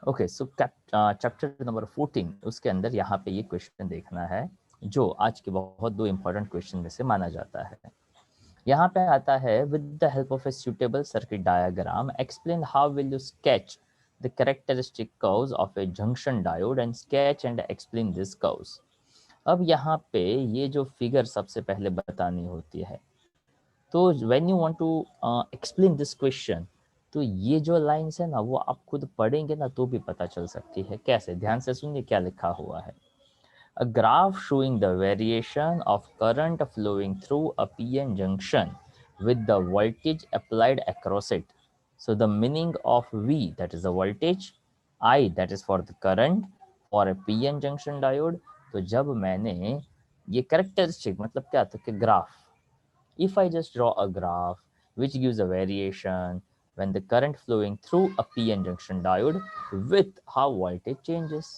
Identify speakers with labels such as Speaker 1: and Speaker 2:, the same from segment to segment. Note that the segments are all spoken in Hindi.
Speaker 1: ओके, सो चैप्टर नंबर 14 उसके अंदर यहाँ पे ये क्वेश्चन देखना है जो आज के बहुत दो इंपॉर्टेंट क्वेश्चन में से माना जाता है। यहाँ पे आता है, with the help of a suitable circuit diagram explain how will you sketch the characteristic curves of a junction diode and sketch and explain this curves. अब यहाँ पे ये जो फिगर सबसे पहले बतानी होती है, तो when you want to explain this question, तो ये जो लाइंस है ना वो आप खुद पढ़ेंगे ना तो भी पता चल सकती है। कैसे? ध्यान से सुनिए क्या लिखा हुआ है। A graph showing the variation of current flowing through a PN junction with the voltage applied across it. So the meaning of V, that is the voltage, I, that is for the current, for a PN junction diode. तो जब मैंने ये characteristic मतलब क्या था कि graph, if I just draw a graph which gives a variation when the current flowing through a PN junction diode with how voltage changes.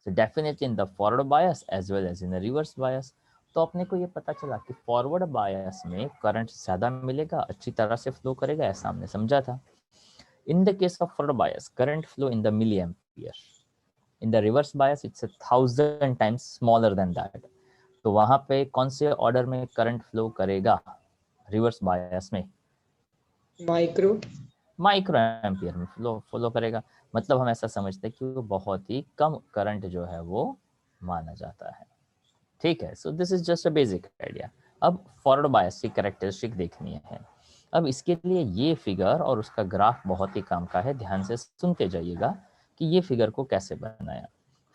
Speaker 1: So definitely in the forward bias as well as in the reverse bias. तो अपने को ये पता चला कि फॉरवर्ड बायस में करंट ज़्यादा मिलेगा, अच्छी तरह से फ्लो करेगा, ऐसा हमने समझा था। In the case of forward bias current flow in the milli ampere, in the reverse bias it's 1000 times smaller than that. तो वहां पे कौन से ऑर्डर में करंट फ्लो करेगा रिवर्स बायस में? माइक्रो एम्पियर में फ्लो करेगा। मतलब हम ऐसा समझते हैं कि वो बहुत ही कम करंट जो है वो माना जाता है। ठीक है, सो this is just a basic idea. अब फॉरवर्ड बायस की कैरेक्टरिस्टिक देखनी है। अब इसके लिए ये फिगर और उसका ग्राफ बहुत ही काम का है, ध्यान से सुनते जाइएगा कि ये फिगर को कैसे बनाया।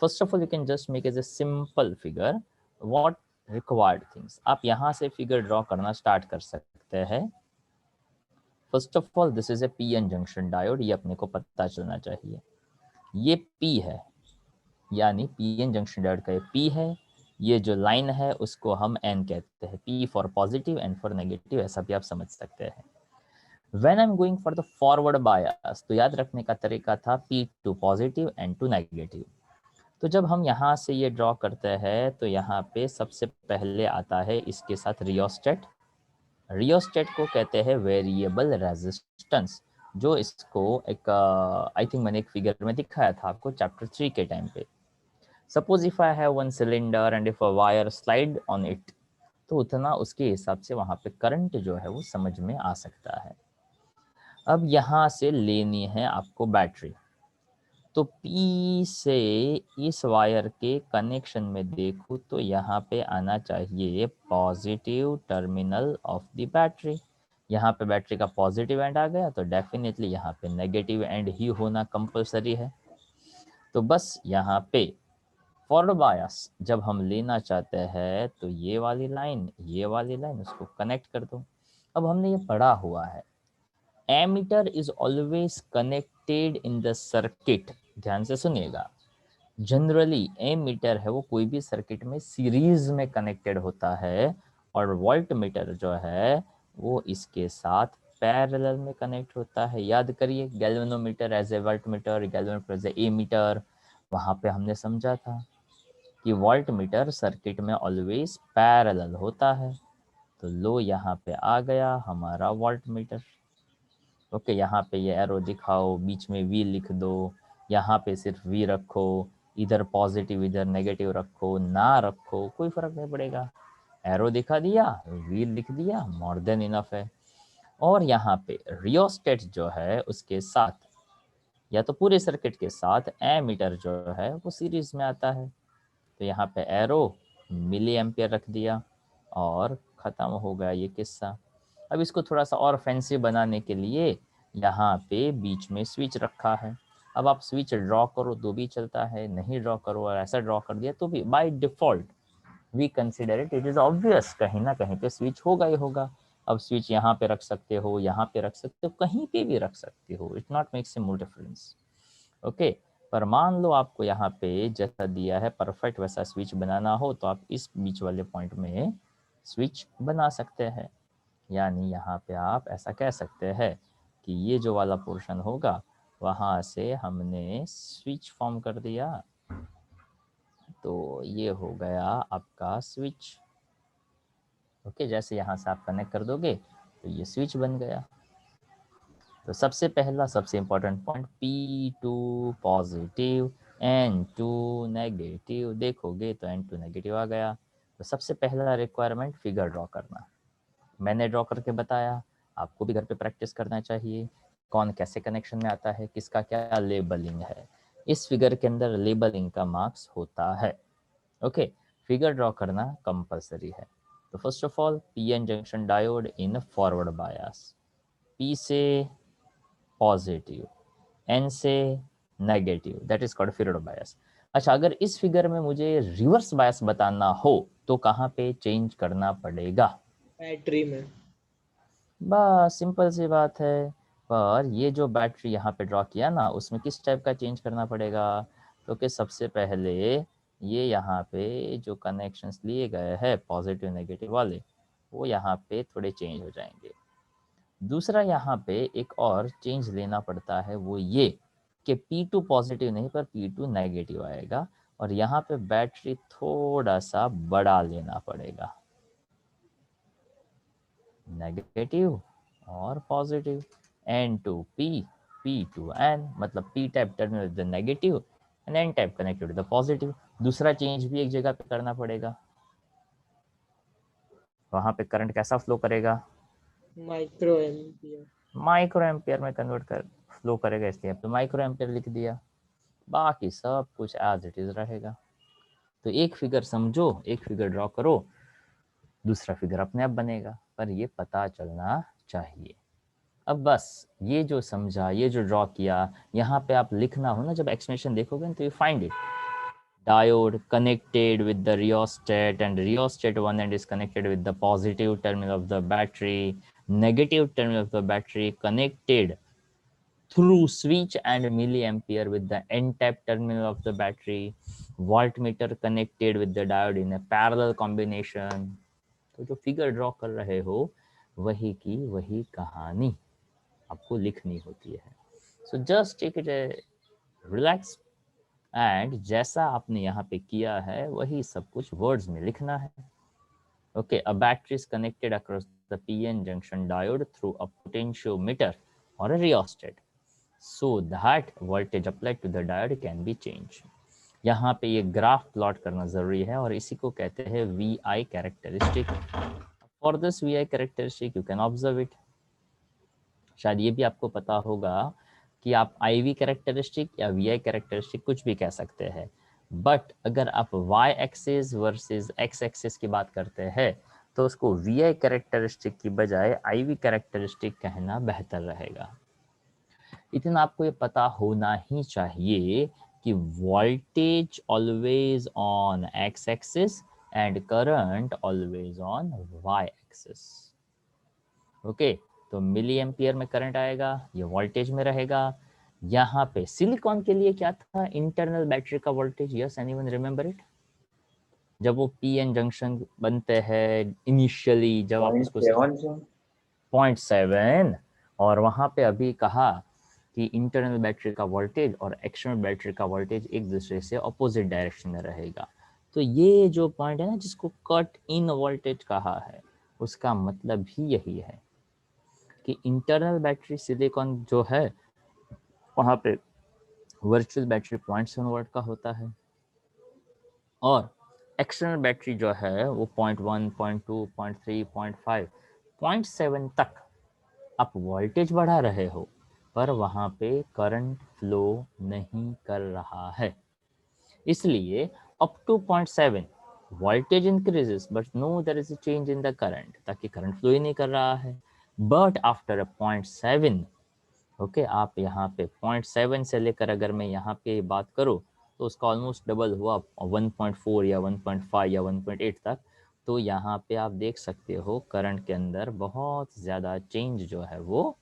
Speaker 1: First of all you can just make as a simple figure what required things. आप यहाँ से फिगर ड्रॉ करना स्टार्ट कर सकते हैं। First of all this is a PN junction diode, ये अपने को पता चलना चाहिए। ये पी है, यानी पीएन जंक्शन डायोड का ये पी है। ये जो लाइन है उसको हम एन कहते हैं, P for positive, N for negative, ऐसा भी आप समझ सकते हैं। When I am going for the forward bias, तो याद रखने का तरीका था P to positive, N to negative. तो जब हम यहाँ से ये ड्रॉ करते हैं तो यहाँ पे सबसे पहले आता है इसके साथ रियोस्टेट। रियोस्टेट को कहते हैं वेरिएबल रेजिस्टेंस, जो इसको एक आई थिंक मैंने एक फिगर में दिखाया था आपको चैप्टर 3 के टाइम पे। Suppose if I have one cylinder and if a wire slide on it, तो उतना उसके हिसाब से वहां पे करंट जो है वो समझ में आ सकता है। अब यहाँ से लेनी है आपको बैटरी, तो P से इस वायर के कनेक्शन में देखूं तो यहाँ पे आना चाहिए positive terminal of the battery. यहाँ पे बैटरी का पॉजिटिव एंड आ गया, तो डेफिनेटली यहाँ पे नेगेटिव एंड ही होना कंपलसरी है। तो बस यहाँ पे फॉरवर्ड बायस जब हम लेना चाहते हैं तो ये वाली लाइन उसको कनेक्ट कर दो। अब हमने ये पढ़ा हुआ है, ammeter is always connected in the circuit. ध्यान से सुनिएगा, जनरली एमीटर है वो कोई भी सर्किट में सीरीज में कनेक्टेड होता है, और वोल्ट मीटर जो है वो इसके साथ पैरेलल में कनेक्ट होता है। याद करिए, galvanometer as a voltmeter, galvanometer as a ammeter, वहां पे हमने समझा था कि वोल्ट मीटर सर्किट में ऑलवेज पैरेलल होता है। तो लो यहाँ पे आ गया हमारा वोल्ट मीटर। ओके, यहाँ पे ये एरो दिखाओ, बीच में वी लिख दो, यहाँ पे सिर्फ वी रखो, इधर पॉजिटिव इधर नेगेटिव रखो, ना रखो कोई फर्क नहीं पड़ेगा। एरो दिखा दिया, वी लिख दिया, मोर देन इनफ है। और यहाँ पे रियोस्टेट जो है उसके साथ या तो पूरे सर्किट के साथ एमीटर जो है वो सीरीज में आता है। तो यहाँ पे एरो मिली एम्पियर रख दिया और ख़त्म हो गया ये किस्सा। अब इसको थोड़ा सा और फैंसी बनाने के लिए यहाँ पे बीच में स्विच रखा है। अब आप स्विच ड्रॉ करो तो भी चलता है, नहीं ड्रॉ करो और ऐसा ड्रॉ कर दिया तो भी by default we consider it is obvious कहीं ना कहीं पे स्विच होगा ही होगा। अब स्विच यहाँ पे रख सकते हो, यहाँ पे रख सकते हो, कहीं पे भी रख सकते हो, it not makes a more difference. Okay, पर मान लो आपको यहाँ पे जैसा दिया है परफेक्ट वैसा स्विच बनाना हो तो आप इस बीच वाले पॉइंट में स्विच बना सकते हैं। यानी यहाँ पे आप ऐसा कह सकते हैं कि ये जो वाला पोर्शन होगा वहाँ से हमने स्विच फॉर्म कर दिया, तो ये हो गया आपका स्विच। ओके, जैसे यहाँ से आप कनेक्ट कर दोगे तो ये स्विच बन गया। तो सबसे पहला सबसे important point P2 positive N2 negative, देखोगे तो N2 नेगेटिव आ गया। तो सबसे पहला रिक्वायरमेंट फिगर ड्रॉ करना, मैंने ड्रॉ करके बताया, आपको भी घर पे प्रैक्टिस करना चाहिए। कौन कैसे कनेक्शन में आता है, किसका क्या लेबलिंग है, इस फिगर के अंदर लेबलिंग का मार्क्स होता है। ओके, फिगर ड्रॉ करना कंपलसरी है। तो first of all PN junction diode in forward bias, P से पॉजिटिव, एन से negative, that is called forward bias. अच्छा, अगर इस फिगर में मुझे रिवर्स बायस बताना हो तो कहाँ पे चेंज करना पड़ेगा?
Speaker 2: बैटरी में।
Speaker 1: बस सिंपल सी बात है। पर ये जो बैटरी यहाँ पे ड्रॉ किया ना, उसमें किस टाइप का चेंज करना पड़ेगा? तो कि सबसे पहले ये यहाँ पे जो कनेक्शंस लिए गए हैं पॉजिटिव नेगेटिव वाले, वो यहाँ पे थोड़े चेंज हो जाएंगे। दूसरा यहाँ पे एक और चेंज लेना पड़ता है, वो ये कि P2 पॉजिटिव नहीं पर P2 नेगेटिव आएगा, और यहाँ पे बैटरी थोड़ा सा बड़ा लेना पड़ेगा, नेगेटिव और पॉजिटिव, N2P P2N, मतलब P type terminal with the negative and N type connected with the positive. दूसरा चेंज भी एक जगह पे करना पड़ेगा, वहां पे करंट कैसा फ्लो करेगा?
Speaker 2: Micro ampere.
Speaker 1: माइक्रो एम्पियर में कन्वर्ट कर फ्लो करेगा, इसलिए तो माइक्रो एम्पियर लिख दिया। बाकी सब कुछ एज इट इज रहेगा। तो एक फिगर समझो, एक फिगर ड्रॉ करो, दूसरा फिगर अपने आप बनेगा, पर ये पता चलना चाहिए। अब बस ये जो समझा, ये जो ड्रॉ किया, यहाँ पे आप लिखना हो ना, जब एक्सप्लेनेशन देखोगे तो you find it, diode connected with the rheostat and rheostat one end is connected with the positive terminal of the battery, negative terminal of the battery connected through switch and milliampere with the n type terminal of the battery, voltmeter connected with the diode in a parallel combination। तो जो फिगर ड्रॉ कर रहे हो वही की वही कहानी आपको लिखनी होती है। So just take it relax, and जैसा आपने यहाँ पे किया है वही सब कुछ वर्ड्स में लिखना है। Okay, a battery is connected across the PN junction diode through a potentiometer और अ rheostat so that voltage applied to the diode can be changed। यहाँ पे ये ग्राफ प्लॉट करना जरूरी है, और इसी को कहते हैं VI characteristic. For this VI characteristic you can observe it. शायद ये भी आपको पता होगा कि आप IV कैरेक्टरिस्टिक या VI कैरेक्टरिस्टिक कुछ भी कह सकते हैं, बट अगर आप Y axis versus X axis की बात करते हैं तो उसको VI कैरेक्टरिस्टिक की बजाय IV कैरेक्टरिस्टिक कहना बेहतर रहेगा। इतना आपको ये पता होना ही चाहिए कि voltage always on X axis and current always on Y axis. Okay, तो मिली एम्पियर में करंट आएगा, ये वोल्टेज में रहेगा। यहाँ पे सिलिकॉन के लिए क्या था इंटरनल बैटरी का voltage? Yes, anyone remember it? जब वो पीएन जंक्शन बनते हैं इनिशियली, जब आप उसको 0.7, और वहां पे अभी कहा कि इंटरनल बैटरी का वोल्टेज और एक्सटर्नल बैटरी का वोल्टेज एक दूसरे से अपोजिट डायरेक्शन में रहेगा। तो ये जो पॉइंट है ना, जिसको कट इन वोल्टेज कहा है, उसका मतलब ही यही है कि इंटरनल बैटरी सिलिकॉन जो है वहाँ पे वर्चुअल बैटरी 0.7 वोल्ट का होता है, और एक्सटर्नल बैटरी जो है वो 0.1, 0.2, 0.3, 0.5, 0.7 तक आप वोल्टेज बढ़ा रहे हो, पर वहाँ पे करंट फ्लो नहीं कर रहा है। इसलिए up to 0.7 voltage increases but no there is a change in the current, ताकि करंट फ्लो ही नहीं कर रहा है। बट आफ्टर अ 0.7, ओके, आप यहाँ पे 0.7 से लेकर अगर मैं यहाँ पे बात करूँ तो उसका ऑलमोस्ट डबल हुआ 1.4 या 1.5 या 1.8 तक। तो यहाँ पे आप देख सकते हो करंट के अंदर बहुत ज़्यादा चेंज जो है वो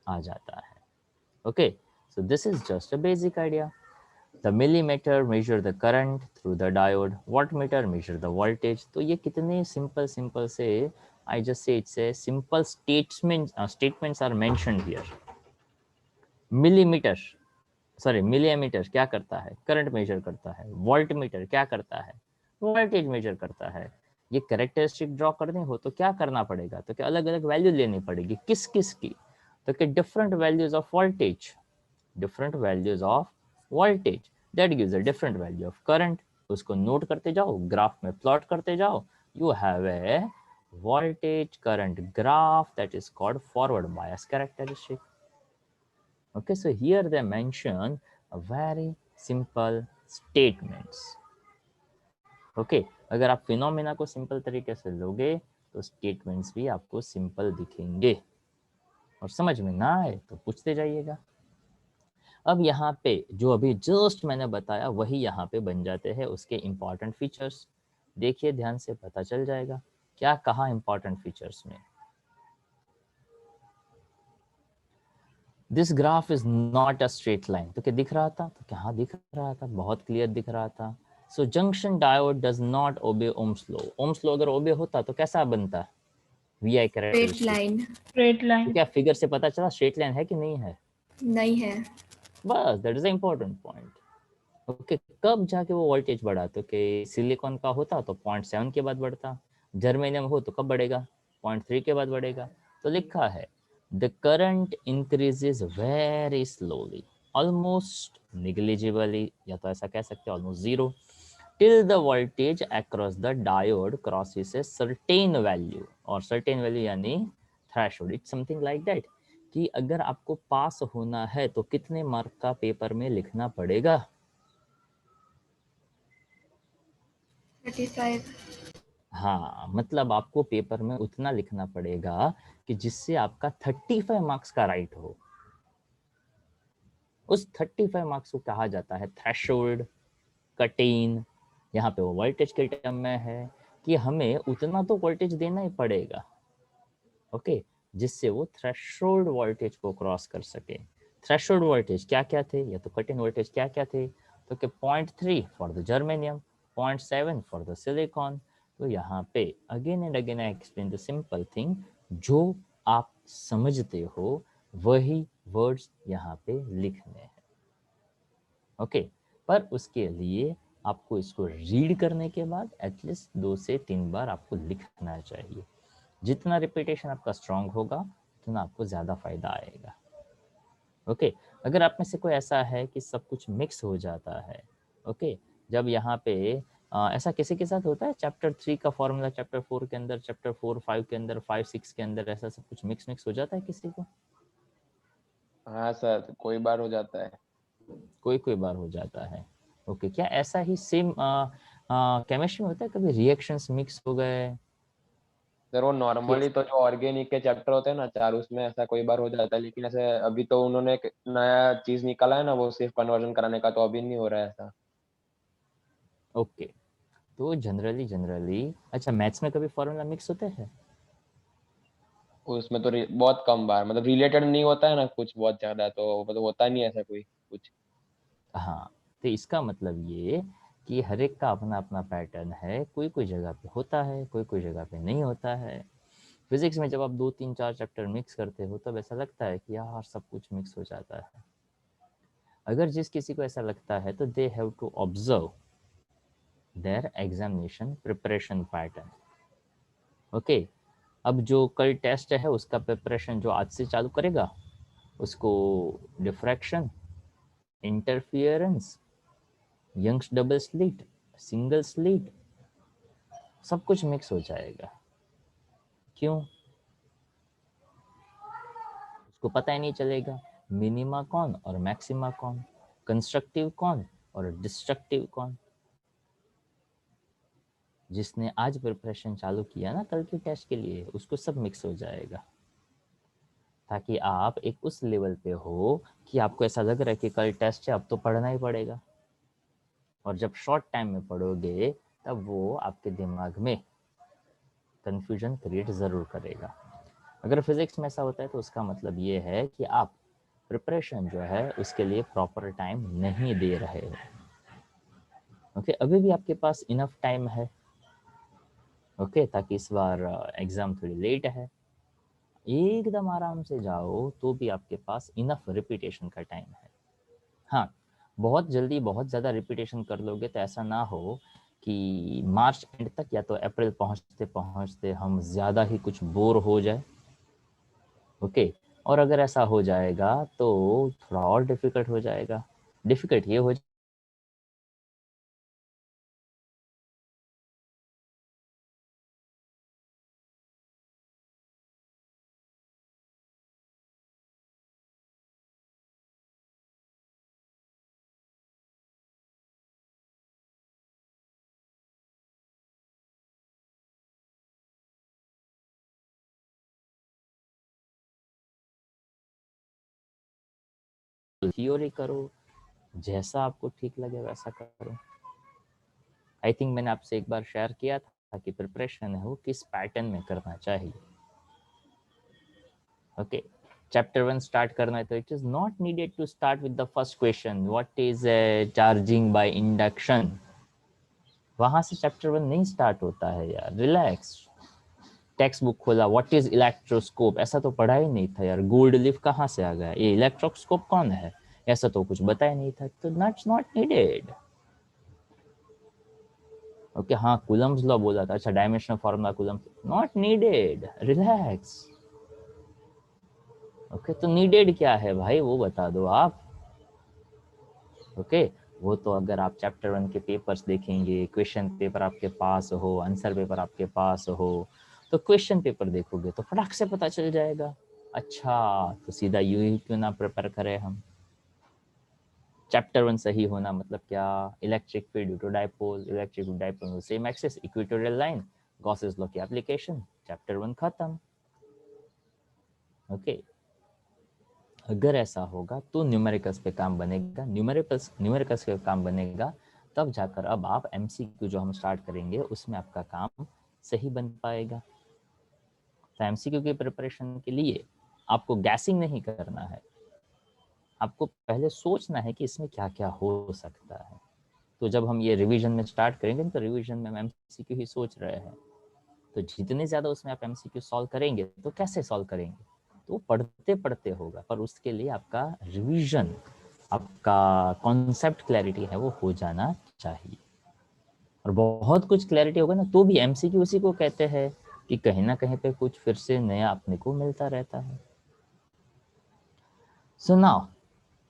Speaker 1: आ जाता है। Okay, so this is just a basic idea. The millimetre measure the current through the diode, wattmeter measure the voltage. तो ये कितने सिंपल से, I just say it's a simple statements are mentioned here. Millimetre sorry millimetre क्या करता है? करंट मेजर करता है। वोल्ट मीटर क्या करता है? वोल्टेज मेजर करता है। ये कैरेक्टरिस्टिक ड्रॉ करने हो तो क्या करना पड़ेगा? तो क्या अलग अलग वैल्यू लेनी पड़ेगी, किस किस की? तो कि different values of voltage that gives a different value of current. उसको नोट करते जाओ, ग्राफ में प्लॉट करते जाओ. You have a voltage current graph that is called forward bias characteristic. Okay, so here they mention a very simple statements. Okay, अगर आप फिनोमेना को सिंपल तरीके से लोगे तो स्टेटमेंट्स भी आपको सिंपल दिखेंगे, और समझ में ना आए तो पूछते जाइएगा. अब यहाँ पे जो अभी जस्ट मैंने बताया वही यहाँ पे बन जाते हैं उसके इंपॉर्टेंट फीचर्स. देखिए ध्यान से, पता चल जाएगा क्या कहा इंपॉर्टेंट फीचर्स में. This graph is not a straight line. तो क्या दिख रहा था? तो क्या हाँ दिख रहा था, बहुत क्लियर दिख रहा था. So junction diode does not obey Ohm's law. Ohm's law अगर ओबे होता तो कैसा बनता? V I characteristic.
Speaker 3: स्ट्रेट
Speaker 1: तो
Speaker 3: लाइन
Speaker 1: क्या फिगर से पता चला स्ट्रेट लाइन है कि नहीं है?
Speaker 3: नहीं है.
Speaker 1: बस that is the important point. Okay, कब जाके वो वोल्टेज बढ़ा? तो कि सिलिकॉन का होता तो 0.7 के बाद बढ़ता, जर्मेनियम हो तो कब बढ़ेगा? 0.3 के बाद बढ़ेगा. तो लिखा है the current increases very slowly, almost negligibly, या तो ऐसा कह सकते हैं almost zero, till the voltage across the diode crosses a certain value. और सर्टेन वैल्यू यानी threshold. It's something like that कि अगर आपको पास होना है तो कितने मार्क का पेपर में लिखना पड़ेगा?
Speaker 3: 35.
Speaker 1: हाँ, मतलब आपको पेपर में उतना लिखना पड़ेगा कि जिससे आपका 35 मार्क्स का राइट हो. उस 35 मार्क्स को कहा जाता है थ्रेशोल्ड, कटेन. यहाँ पे वो वोल्टेज के टर्म में है कि हमें उतना तो वोल्टेज देना ही पड़ेगा, ओके, जिससे वो थ्रेशोल्ड वोल्टेज को क्रॉस कर सके. थ्रेशोल्ड वोल्टेज क्या क्या थे, या तो कटिंग वोल्टेज क्या क्या थे? तो कि 0.3 for the germanium, 0.7 for the silicon. तो यहाँ पे again and again I explain the simple thing. जो आप समझते हो वही वर्ड्स यहाँ पे लिखने हैं, ओके. पर उसके लिए आपको इसको रीड करने के बाद एटलीस्ट 2 से 3 बार आपको लिखना चाहिए. जितना रिपीटेशन आपका स्ट्रांग होगा उतना आपको ज़्यादा फायदा आएगा, ओके. अगर आप में से कोई ऐसा है कि सब कुछ मिक्स हो जाता है, ओके, जब यहाँ पे ऐसा किसी के साथ होता है चैप्टर 3 का फॉर्मूला चैप्टर 4 के अंदर, चैप्टर 4 5 के अंदर, 5 6 के अंदर ऐसा सब कुछ मिक्स हो जाता है किसी को?
Speaker 4: हाँ सर, कोई बार हो जाता है.
Speaker 1: कोई बार हो जाता है, ओके. क्या ऐसा ही सेम केमिस्ट्री में होता है, कभी रिएक्शंस मिक्स हो गए?
Speaker 4: सर वो नॉर्मली तो जो ऑर्गेनिक के चैप्टर होते हैं ना 4, उसमें ऐसा कोई बार हो जाता है, लेकिन ऐसे अभी तो उन्होंने एक नया चीज निकाला है ना, वो सिर्फ कन्वर्जन कराने का, तो अभी नहीं हो रहा है ऐसा.
Speaker 1: ओके, तो जनरली अच्छा, मैथ्स में कभी फॉर्मूला मिक्स होते हैं?
Speaker 4: उसमें तो बहुत कम बार, मतलब रिलेटेड नहीं होता है ना कुछ बहुत ज्यादा, तो मतलब होता नहीं ऐसा कोई कुछ.
Speaker 1: हाँ, तो इसका मतलब ये कि हर एक का अपना अपना पैटर्न है. कोई जगह पे होता है, कोई जगह पे नहीं होता है. फिजिक्स में जब आप 2 3 4 चैप्टर मिक्स करते हो तब ऐसा लगता है कि यार सब कुछ मिक्स हो जाता है. अगर जिस किसी को ऐसा लगता है तो they have to observe their examination preparation pattern, okay. अब जो कल टेस्ट है उसका प्रिपरेशन जो आज से चालू करेगा उसको diffraction, interference, Young's double slit, single slit, सब कुछ मिक्स हो जाएगा. क्यों? उसको पता ही नहीं चलेगा मिनिमा कौन और मैक्सिमा कौन, कंस्ट्रक्टिव कौन और डिस्ट्रक्टिव कौन. जिसने आज प्रिपरेशन चालू किया ना कल के टेस्ट के लिए, उसको सब मिक्स हो जाएगा, ताकि आप एक उस लेवल पे हो कि आपको ऐसा लग रहा है कि कल टेस्ट है अब तो पढ़ना ही पड़ेगा. और जब शॉर्ट टाइम में पढ़ोगे तब वो आपके दिमाग में कंफ्यूजन क्रिएट ज़रूर करेगा. अगर फिजिक्स में ऐसा होता है तो उसका मतलब ये है कि आप प्रिपरेशन जो है उसके लिए प्रॉपर टाइम नहीं दे रहे हो, ओके. अभी भी आपके पास इनफ टाइम है, ओके, ताकि इस बार एग्ज़ाम थोड़ी लेट है, एकदम आराम से जाओ तो भी आपके पास इनफ रिपीटेशन का टाइम है. हाँ, बहुत जल्दी बहुत ज़्यादा रिपीटेशन कर लोगे तो ऐसा ना हो कि मार्च एंड तक या तो अप्रैल पहुँचते पहुँचते हम ज़्यादा ही कुछ बोर हो जाए, ओके. और अगर ऐसा हो जाएगा तो थोड़ा और डिफिकल्ट हो जाएगा। डिफिकल्ट ये हो थियोरी करो, जैसा आपको ठीक लगे वैसा करो। आई थिंक मैंने आपसे एक बार शेयर किया था कि प्रिपरेशन है वो किस पैटर्न में करना चाहिए। ओके, चैप्टर 1 स्टार्ट करना है तो it is not needed to start with the first question, what is charging by induction. वहां से चैप्टर 1 नहीं स्टार्ट होता है यार, रिलैक्स। टेक्स्ट बुक खोला, व्हाट इज इलेक्ट्रोस्कोप, ऐसा तो पढ़ा ही नहीं था यार। गोल्ड लीफ कहाँ से आ गया, ये इलेक्ट्रोस्कोप कौन है, ऐसा तो कुछ बताया नहीं था, तो दैट्स नॉट नीडेड। ओके हाँ, कूलम्स लॉ बोला था, अच्छा dimensional formula Coulomb's, not needed, relax. Okay तो नीडेड क्या है भाई वो बता दो आप। ओके वो तो अगर आप चैप्टर 1 के पेपर्स देखेंगे, क्वेश्चन पेपर आपके पास हो, आंसर पेपर आपके पास हो, तो क्वेश्चन पेपर देखोगे तो फटाक से पता चल जाएगा। अच्छा तो सीधा यू ही क्यों ना प्रिपेयर करें हम। चैप्टर 1 सही होना मतलब क्या, electric field due to dipole, electric dipole same axis, equatorial line, Gauss's law की एप्लीकेशन, चैप्टर 1 खत्म। ओके अगर ऐसा होगा तो न्यूमेरिकल्स पे काम बनेगा, न्यूमेरिकल्स पे काम बनेगा, तब जाकर अब आप एमसीक्यू जो हम स्टार्ट करेंगे उसमें आपका काम सही बन पाएगा। तो एमसीक्यू की प्रिपरेशन के लिए आपको गैसिंग नहीं करना है, आपको पहले सोचना है कि इसमें क्या क्या हो सकता है। तो जब हम ये रिवीजन में स्टार्ट करेंगे तो रिवीजन में हम एमसीक्यू ही सोच रहे हैं, तो जितने ज़्यादा उसमें आप एमसीक्यू सॉल्व करेंगे तो कैसे सॉल्व करेंगे, तो पढ़ते पढ़ते होगा, पर उसके लिए आपका रिवीजन, आपका कॉन्सेप्ट क्लैरिटी है वो हो जाना चाहिए। और बहुत कुछ क्लैरिटी होगा ना तो भी एमसीक्यू उसी को कहते हैं कि कहीं ना कहीं पे कुछ फिर से नया अपने को मिलता रहता है। So now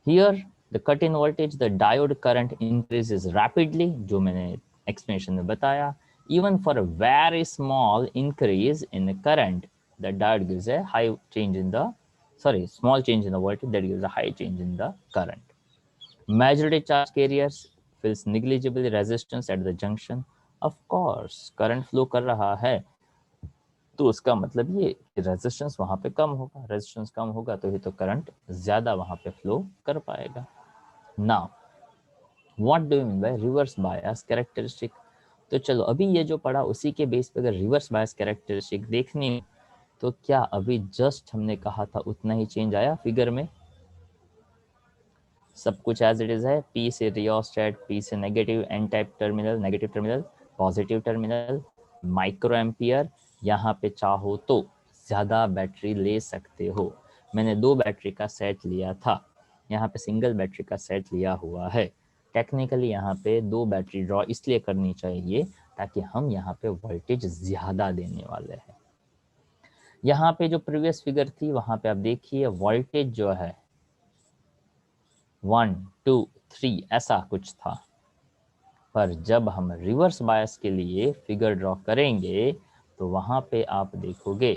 Speaker 1: here the cut in voltage, the diode current increases rapidly, जो मैंने एक्सप्लेनेशन में बताया। Even for a very small increase in the current, the diode gives a high change in the, small change in the voltage that gives a high change in the current. Majority charge carriers feels negligible resistance at the junction. Of course, current flow कर रहा है तो उसका मतलब ये कि रेजिस्टेंस वहां पे कम होगा, रेजिस्टेंस कम होगा तो ही तो करंट ज्यादा वहां पे फ्लो कर पाएगा। Now what do you mean by reverse bias characteristic. तो चलो अभी ये जो पढ़ा उसी के बेस पे अगर रिवर्स बायस कैरेक्टरिस्टिक देखनी तो क्या अभी जस्ट हमने कहा था उतना ही चेंज आया फिगर में, सब कुछ एज इट इज है। पी से रियोस्टेट, पी से negative N type terminal, negative terminal, positive terminal, micro ampere, यहाँ पे चाहो तो ज़्यादा बैटरी ले सकते हो। मैंने 2 बैटरी का सेट लिया था, यहाँ पे सिंगल बैटरी का सेट लिया हुआ है। टेक्निकली यहाँ पे 2 बैटरी ड्रॉ इसलिए करनी चाहिए ताकि हम यहाँ पे वोल्टेज ज़्यादा देने वाले हैं। यहाँ पे जो प्रीवियस फिगर थी वहाँ पे आप देखिए वोल्टेज जो है 1 2 3 ऐसा कुछ था, पर जब हम रिवर्स बायस के लिए फिगर ड्रॉ करेंगे तो वहाँ पे आप देखोगे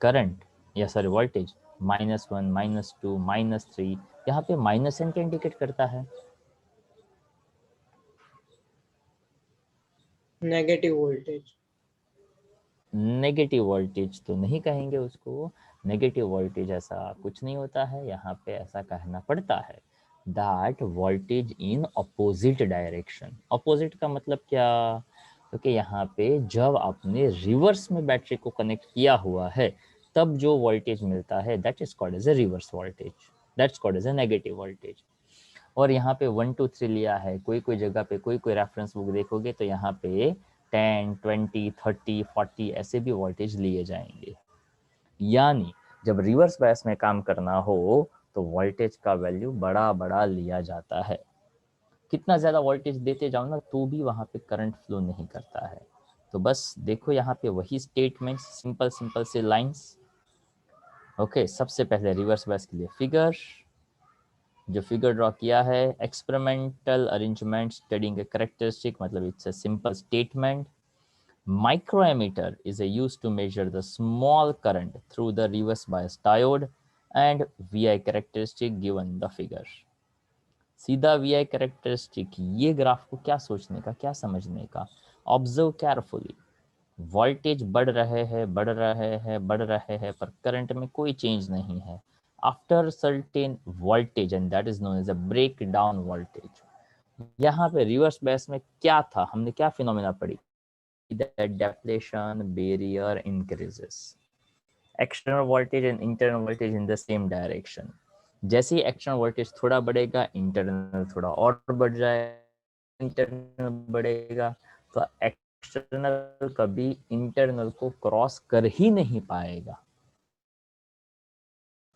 Speaker 1: करंट या सॉरी वोल्टेज -1 -2 -3, यहाँ पे माइनस एन के इंडिकेट करता है।
Speaker 2: नेगेटिव वोल्टेज,
Speaker 1: नेगेटिव वोल्टेज तो नहीं कहेंगे उसको, नेगेटिव वोल्टेज ऐसा कुछ नहीं होता है, यहाँ पे ऐसा कहना पड़ता है that voltage in opposite direction. Opposite का मतलब क्या, क्योंकि यहाँ पे जब आपने रिवर्स में बैटरी को कनेक्ट किया हुआ है तब जो वोल्टेज मिलता है that is called as a reverse voltage, that's called as a negative voltage. और यहाँ पे 1 2 3 लिया है, कोई कोई जगह पे कोई कोई रेफरेंस बुक देखोगे तो यहाँ पे 10 20 30 40 ऐसे भी वोल्टेज लिए जाएंगे। यानी जब रिवर्स बायस में काम करना हो तो वोल्टेज का वैल्यू बड़ा बड़ा लिया जाता है। कितना ज़्यादा वोल्टेज देते जाओ ना तो भी वहाँ पे करंट फ्लो नहीं करता है। तो बस देखो यहाँ पे वही स्टेटमेंट्स, सिंपल सिंपल से लाइंस। ओके सबसे पहले रिवर्स बायस के लिए फिगर, जो फिगर ड्रॉ किया है, experimental arrangement studying a characteristic, मतलब it's a simple statement. Microammeter is used to measure the small current through the reverse bias diode and VI characteristic given the figure. सीधा VI characteristic, ये ग्राफ को क्या सोचने का, क्या समझने का, ऑब्जर्व केयरफुली. वोल्टेज बढ़ रहे हैं बढ़ रहे हैं बढ़ रहे हैं, पर करंट में कोई चेंज नहीं है. After certain voltage, and that is known as a breakdown voltage. यहाँ पे रिवर्स बायस में क्या था, हमने क्या फिनोमेना पढ़ी, that depletion barrier increases, external voltage and internal voltage in the same direction. जैसे ही एक्सटर्नल वोल्टेज थोड़ा बढ़ेगा, इंटरनल थोड़ा और बढ़ जाएगा, इंटरनल बढ़ेगा, तो एक्सटर्नल कभी इंटरनल को क्रॉस कर ही नहीं पाएगा.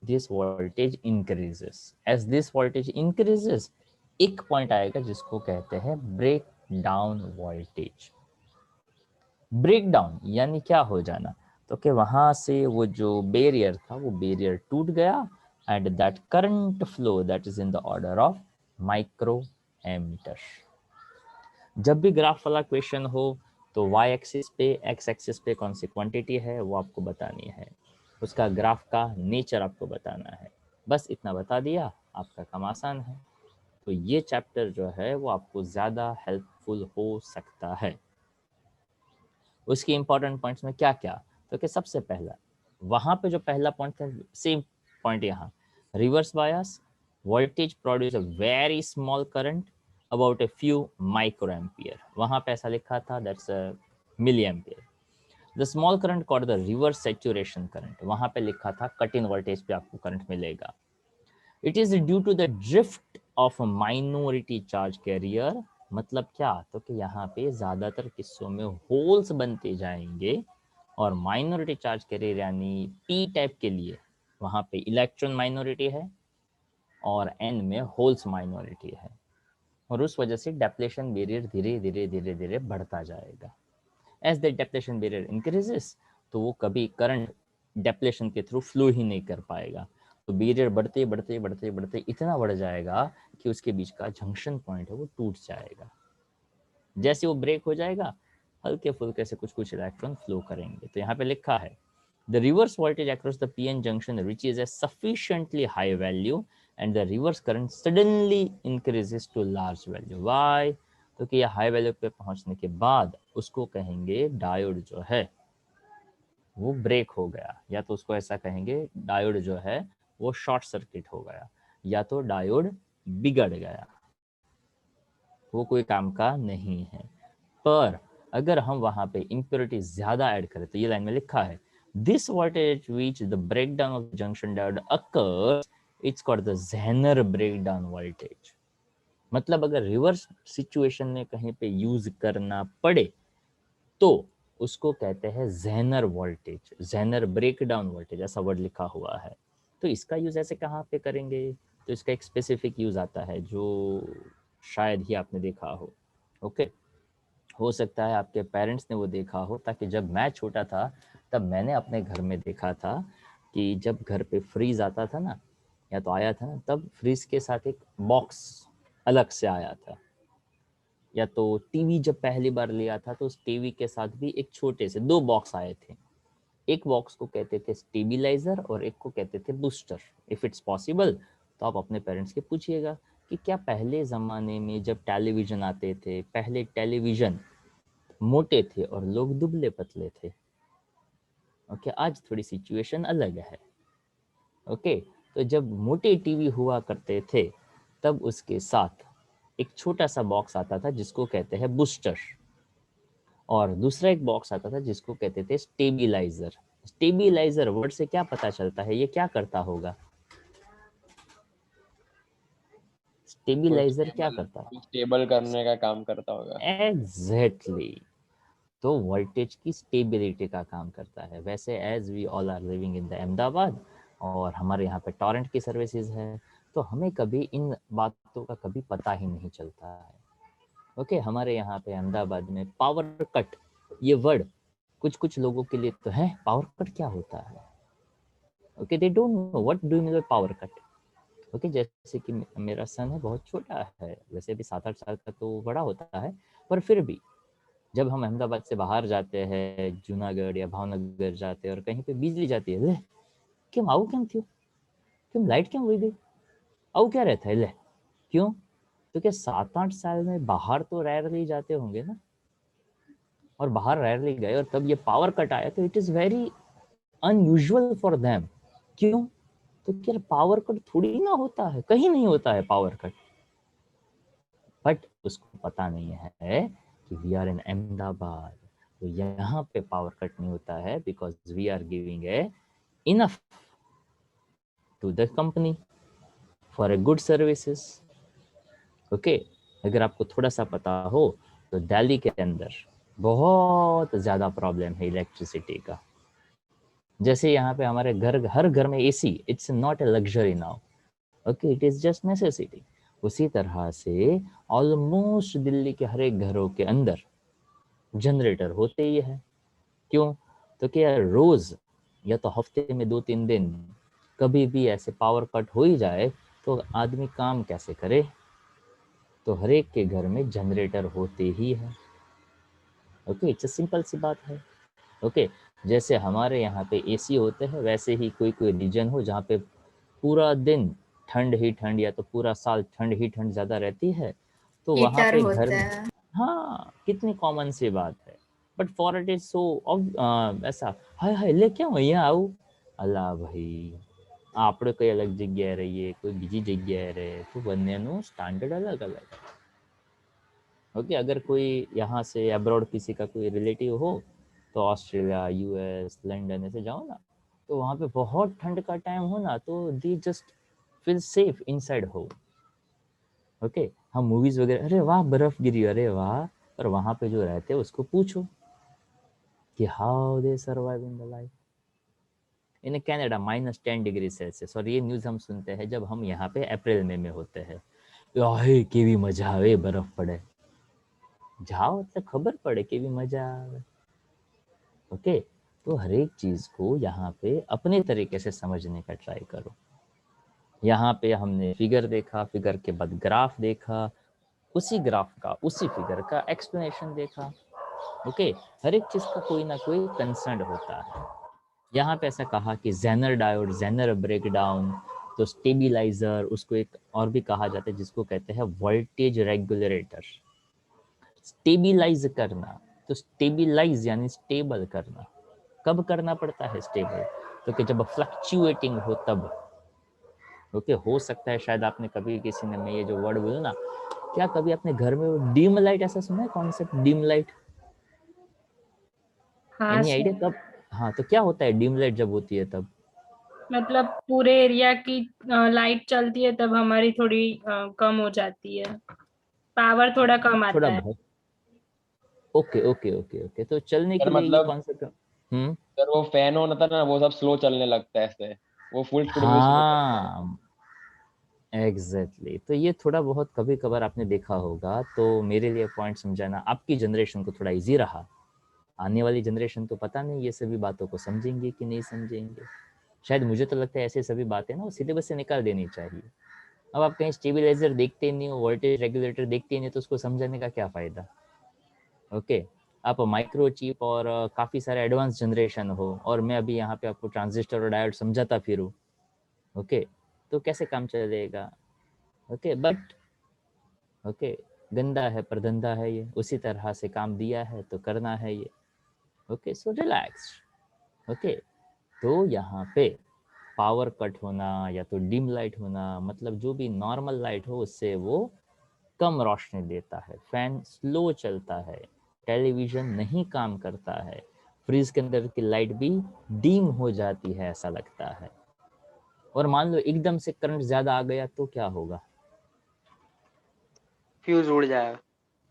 Speaker 1: This voltage increases. As this voltage increases, एक पॉइंट आएगा जिसको कहते हैं ब्रेक डाउन वोल्टेज. ब्रेकडाउन यानी क्या हो जाना, तो कि वहां से वो जो बैरियर था वो बैरियर टूट गया, and that current flow that is in the order of micro ammeter. जब भी ग्राफ वाला क्वेश्चन हो तो वाई एक्सिस पे, एक्स एक्सिस पे कौन सी क्वांटिटी है वो आपको बतानी है, उसका ग्राफ का नेचर आपको बताना है. बस इतना बता दिया, आपका काम आसान है. तो ये चैप्टर जो है वो आपको ज़्यादा हेल्पफुल हो सकता है. उसकी इंपॉर्टेंट पॉइंट्स में क्या क्या, तो कि सबसे पहला वहां पे जो पहला पॉइंट था, सेम पॉइंट यहाँ, reverse bias, voltage produce a very small current about a few micro ampere. वहां पे ऐसा लिखा था, that's milli ampere. The small current called the reverse saturation current, वहां पे लिखा था कट इन वोल्टेज पे आपको करंट मिलेगा. It is due to the drift of minority charge carrier. मतलब क्या, तो कि यहाँ पे ज्यादातर किस्सों में होल्स बनते जाएंगे, और माइनॉरिटी चार्ज कैरियर यानी पी टाइप के लिए वहाँ पे इलेक्ट्रॉन माइनॉरिटी है और एन में होल्स माइनॉरिटी है, और उस वजह से डेप्लेशन बैरियर धीरे धीरे धीरे धीरे बढ़ता जाएगा. As the depletion barrier increases, तो वो कभी करंट डेप्लेशन के थ्रू फ्लो ही नहीं कर पाएगा. तो बैरियर बढ़ते बढ़ते बढ़ते बढ़ते इतना बढ़ जाएगा कि उसके बीच का जंक्शन पॉइंट है वो टूट जाएगा. जैसे वो ब्रेक हो जाएगा, हल्के फुल्के से कुछ कुछ इलेक्ट्रॉन फ्लो करेंगे. तो यहाँ पे लिखा है, the reverse voltage across the PN junction reaches a sufficiently high value and the reverse current suddenly increases to large value. Why? तो कि यह हाई वैल्यू पे पहुंचने के बाद उसको कहेंगे डायोड जो है वो ब्रेक हो गया, या तो उसको ऐसा कहेंगे डायोड जो है वो शॉर्ट सर्किट हो गया, या तो डायोड बिगड़ गया, वो कोई काम का नहीं है. पर अगर हम वहां पे इम्प्योरिटी ज्यादा ऐड करें, तो ये लाइन में लिखा है, this voltage which the breakdown of junction diode occurs, it's called the Zener breakdown voltage. मतलब अगर रिवर्स सिचुएशन में कहीं पे यूज करना पड़े तो उसको कहते हैं Zener voltage, Zener breakdown voltage, ऐसा वर्ड लिखा हुआ है. तो इसका यूज ऐसे कहाँ पे करेंगे, तो इसका एक स्पेसिफिक यूज आता है जो शायद ही आपने देखा हो. ओके, हो सकता है आपके पेरेंट्स ने वो देखा हो, ताकि जब मैं छोटा था तब मैंने अपने घर में देखा था कि जब घर पे फ्रीज आता था ना, या तो आया था ना, तब फ्रीज के साथ एक बॉक्स अलग से आया था, या तो टीवी जब पहली बार लिया था तो उस टीवी के साथ भी एक छोटे से 2 बॉक्स आए थे. एक बॉक्स को कहते थे स्टेबिलाइजर और एक को कहते थे बूस्टर. इफ इट्स पॉसिबल तो आप अपने पेरेंट्स के पूछिएगा कि क्या पहले ज़माने में जब टेलीविज़न आते थे, पहले टेलीविज़न मोटे थे और लोग दुबले पतले थे. ओके, आज थोड़ी सिचुएशन अलग है. ओके, तो जब मोटे टीवी हुआ करते थे तब उसके साथ एक छोटा सा बॉक्स आता था जिसको कहते हैं बूस्टर, और दूसरा एक बॉक्स आता था जिसको कहते थे स्टेबिलाइजर. स्टेबिलाइजर वर्ड से क्या पता चलता है, ये क्या करता होगा, स्टेबिलाइजर क्या करता है,
Speaker 4: स्टेबल करने का काम करता होगा.
Speaker 1: एग्जैक्टली. तो वोल्टेज की स्टेबिलिटी का काम करता है. वैसे as we all are living in the Ahmedabad और हमारे यहाँ पे टॉरेंट की सर्विसेज है, तो हमें कभी इन बातों का कभी पता ही नहीं चलता है. ओके, हमारे यहाँ पे अहमदाबाद में पावर कट, ये वर्ड कुछ कुछ लोगों के लिए तो है, पावर कट क्या होता है. Okay, they don't know what do you mean by power cut. Okay, जैसे कि मेरा सन है बहुत छोटा है, वैसे भी 7-8 साल का तो बड़ा होता है, पर फिर भी जब हम अहमदाबाद से बाहर जाते हैं, जूनागढ़ या भावनगर जाते हैं और कहीं पे बिजली जाती है, ले કેમ આવું કેમ થયું, કેમ लाइट क्यों वही गई, આવું क्या रहता है, ले क्यों? तो क्या 7-8 साल में बाहर तो रेयरली जाते होंगे ना, और बाहर रेयरली गए और तब ये पावर कट आया, तो it is very unusual for them. क्यों? तो क्या पावर कट थोड़ी ना होता है, कहीं नहीं होता है पावर कट, बट उसको पता नहीं है कि वी आर इन अहमदाबाद, तो यहाँ पे पावर कट नहीं होता है because we are giving a enough to the company for a good services. Okay, अगर आपको थोड़ा सा पता हो तो दिल्ली के अंदर बहुत ज़्यादा प्रॉब्लम है इलेक्ट्रिसिटी का। जैसे यहाँ पे हमारे घर, हर घर में AC, it's not a luxury now, okay, it is just necessity. उसी तरह से ऑलमोस्ट दिल्ली के हर एक घरों के अंदर जनरेटर होते ही है। क्यों? तो क्या रोज़ या तो हफ्ते में 2-3 दिन कभी भी ऐसे पावर कट हो ही जाए तो आदमी काम कैसे करे? तो हर एक के घर में जनरेटर होते ही है। ओके, इट्स सिंपल सी बात है। ओके, जैसे हमारे यहाँ पे एसी होते हैं, वैसे ही कोई कोई रीजन हो जहाँ पे पूरा दिन ठंड ही ठंड या तो पूरा साल ठंड ही ठंड ज़्यादा रहती है, तो वहाँ
Speaker 3: हीटर
Speaker 1: पे घर
Speaker 3: होता
Speaker 1: में,
Speaker 3: है।
Speaker 1: हाँ, कितनी कॉमन सी बात है, but for it is so ऐसा, हाय हाय ले क्यों અહીંયા આવું, અલા ભાઈ આપણે કઈ અલગ જગ્યાએ રહીએ, કોઈ બીજી જગ્યાએ રહે, તો બંનેનું સ્ટાન્ડર્ડ अलग अलग। ओके, अगर कोई यहाँ से अब्रॉड किसी का कोई रिलेटिव हो तो ऑस्ट्रेलिया, यूएस, लंदन ऐसे जाओ ना, तो वहाँ पे बहुत ठंड का टाइम हो ना, तो they just feel safe inside हो। ओके, हम मूवीज वगैरह, अरे वाह बर्फ गिरी, अरे वाह, पर वहाँ पे जो रहते हैं उसको पूछो कि how they survive in the life in Canada -10 degree Celsius. और ये न्यूज़ हम सुनते हैं जब हम यहाँ पे अप्रैल में होते हैं, आए केवी मजा आवे बर्फ पड़े, जाओ तो खबर पड़े केवी मजा आवे। ओके, तो हर एक चीज़ को यहाँ पे अपने तरीके से समझने का ट्राई करो। यहाँ पे हमने फिगर देखा, फिगर के बाद ग्राफ देखा, उसी ग्राफ का, उसी फिगर का एक्सप्लेनेशन देखा। ओके, हर एक चीज़ का कोई ना कोई कंसर्न होता है। यहाँ पे ऐसा कहा कि जेनर डायोड, जेनर ब्रेकडाउन, तो स्टेबिलाइजर, उसको एक और भी कहा जाता है जिसको कहते हैं वोल्टेज रेगुलेटर। स्टेबिलाइज करना, तो स्टेबिलाइज यानी स्टेबल करना, कब करना पड़ता है स्टेबल, तो कि जब फ्लक्चुएटिंग हो तब। ओके, हो सकता है शायद आपने कभी किसी ने, मैं ये जो वर्ड बोलूँ ना, क्या कभी आपने घर में डिम लाइट ऐसा सुना है कॉन्सेप्ट, डिम लाइट?
Speaker 3: हाँ
Speaker 1: एनी आइडिया
Speaker 3: सर,
Speaker 1: कब? हाँ, तो क्या होता है डिम लाइट जब होती है तब?
Speaker 3: मतलब पूरे एरिया की लाइट चलती है तब हमारी थोड़ी कम हो जाती है, पावर थोड़ा कम
Speaker 1: थोड़ा
Speaker 3: आता है।
Speaker 1: बहुत, ओके ओके ओके ओके, तो चलने के
Speaker 4: सर
Speaker 1: लिए ये
Speaker 4: मतलब
Speaker 1: कॉन्सेप्ट।
Speaker 4: सर वो फैन ऑन होता है ना, वो सब स्लो चलने लगता है ऐसे, वो फुल स्पीड में स्लो चलता है।
Speaker 1: हाँ एग्जैक्टली, तो ये थोड़ा बहुत कभी कभार आपने देखा होगा, तो मेरे लिए पॉइंट समझाना आपकी जनरेशन को थोड़ा इजी रहा। आने वाली जनरेशन तो पता नहीं ये सभी बातों को समझेंगे कि नहीं समझेंगे। शायद मुझे तो लगता है ऐसे सभी बातें ना वो सिलेबस से निकाल देनी चाहिए। अब आप कहीं स्टेबिलाइजर देखते नहीं हो, वोल्टेज रेगुलेटर देखते नहीं, तो उसको समझाने का क्या फ़ायदा? ओके, आप माइक्रो चिप और काफ़ी सारे एडवांस जनरेशन हो और मैं अभी यहाँ पे आपको ट्रांजिस्टर और डायोड समझाता फिरूँ, ओके, तो कैसे काम चलेगा? ओके, बट ओके, गंदा है पर धंधा है ये, उसी तरह से काम दिया है तो करना है ये। Okay, so relax. ओके, तो यहाँ पे पावर कट होना या तो डिम लाइट होना, मतलब जो भी नॉर्मल लाइट हो उससे वो कम रोशनी देता है, फैन स्लो चलता है, टेलीविज़न नहीं काम करता है, फ्रिज के अंदर की लाइट भी डीम हो जाती है ऐसा लगता है। और मान लो एकदम से करंट ज़्यादा आ गया तो क्या होगा?
Speaker 2: फ्यूज उड़ जाएगा।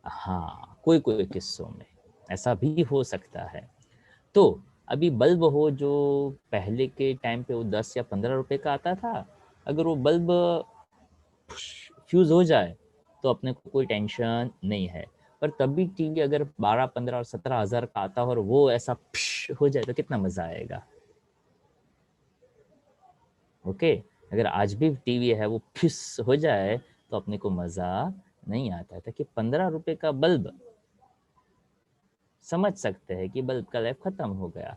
Speaker 1: हाँ, कोई कोई किस्सों में ऐसा भी हो सकता है। तो अभी बल्ब हो जो पहले के टाइम पे वो 10 या 15 रुपए का आता था, अगर वो बल्ब फ्यूज हो जाए तो अपने को कोई टेंशन नहीं है। पर तब भी टीवी अगर 12, 15 और 17 हज़ार का आता हो और वो ऐसा हो जाए तो कितना मजा आएगा। ओके अगर आज भी टीवी है वो फिस हो जाए तो अपने को मजा नहीं आता था कि 15 रुपए का बल्ब समझ सकते हैं कि बल्ब का लाइफ खत्म हो गया,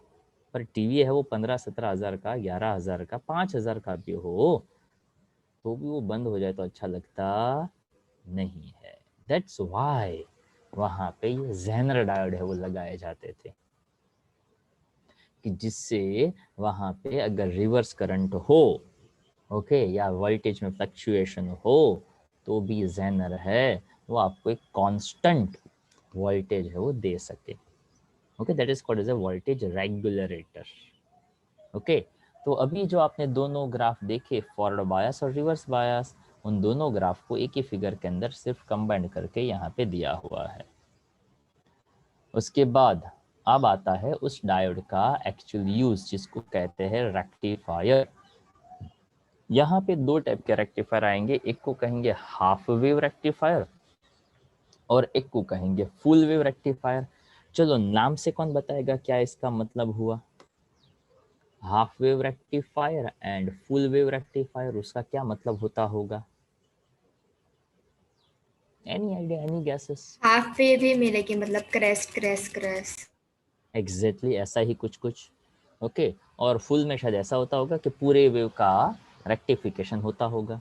Speaker 1: पर टीवी है वो 15-17 हजार का, 11 हजार का, 5 हजार का भी हो तो भी वो बंद हो जाए तो अच्छा लगता नहीं है। दैट्स वाई वहां पे ये जेनर डायोड है वो लगाए जाते थे कि जिससे वहां पे अगर रिवर्स करंट हो ओके या वोल्टेज में फ्लक्चुएशन हो तो भी जेनर है वो आपको एक कांस्टेंट वोल्टेज है वो दे सके। Okay that is called as a voltage regulator. Okay तो अभी जो आपने दोनों ग्राफ देखे फॉरवर्ड बायस और रिवर्स बायस, उन दोनों ग्राफ को एक ही फिगर के अंदर सिर्फ कंबाइन करके यहाँ पे दिया हुआ है। उसके बाद अब आता है उस डायोड का एक्चुअल यूज जिसको कहते हैं रेक्टिफायर। यहाँ पे दो टाइप के रेक्टिफायर आएंगे, एक को कहेंगे हाफ वेव रेक्टिफायर और एक को कहेंगे फुल वेव रेक्टिफायर। चलो नाम से कौन बताएगा क्या इसका मतलब हुआ? Half wave rectifier and full wave rectifier, उसका क्या मतलब होता होगा? Any idea, any guesses?
Speaker 5: Half wave ही मिलेगी, मतलब क्रैश क्रैश क्रैश।
Speaker 1: एग्जैक्टली ऐसा ही कुछ कुछ। ओके और फुल में शायद ऐसा होता होगा कि पूरे वेव का रेक्टिफिकेशन होता होगा।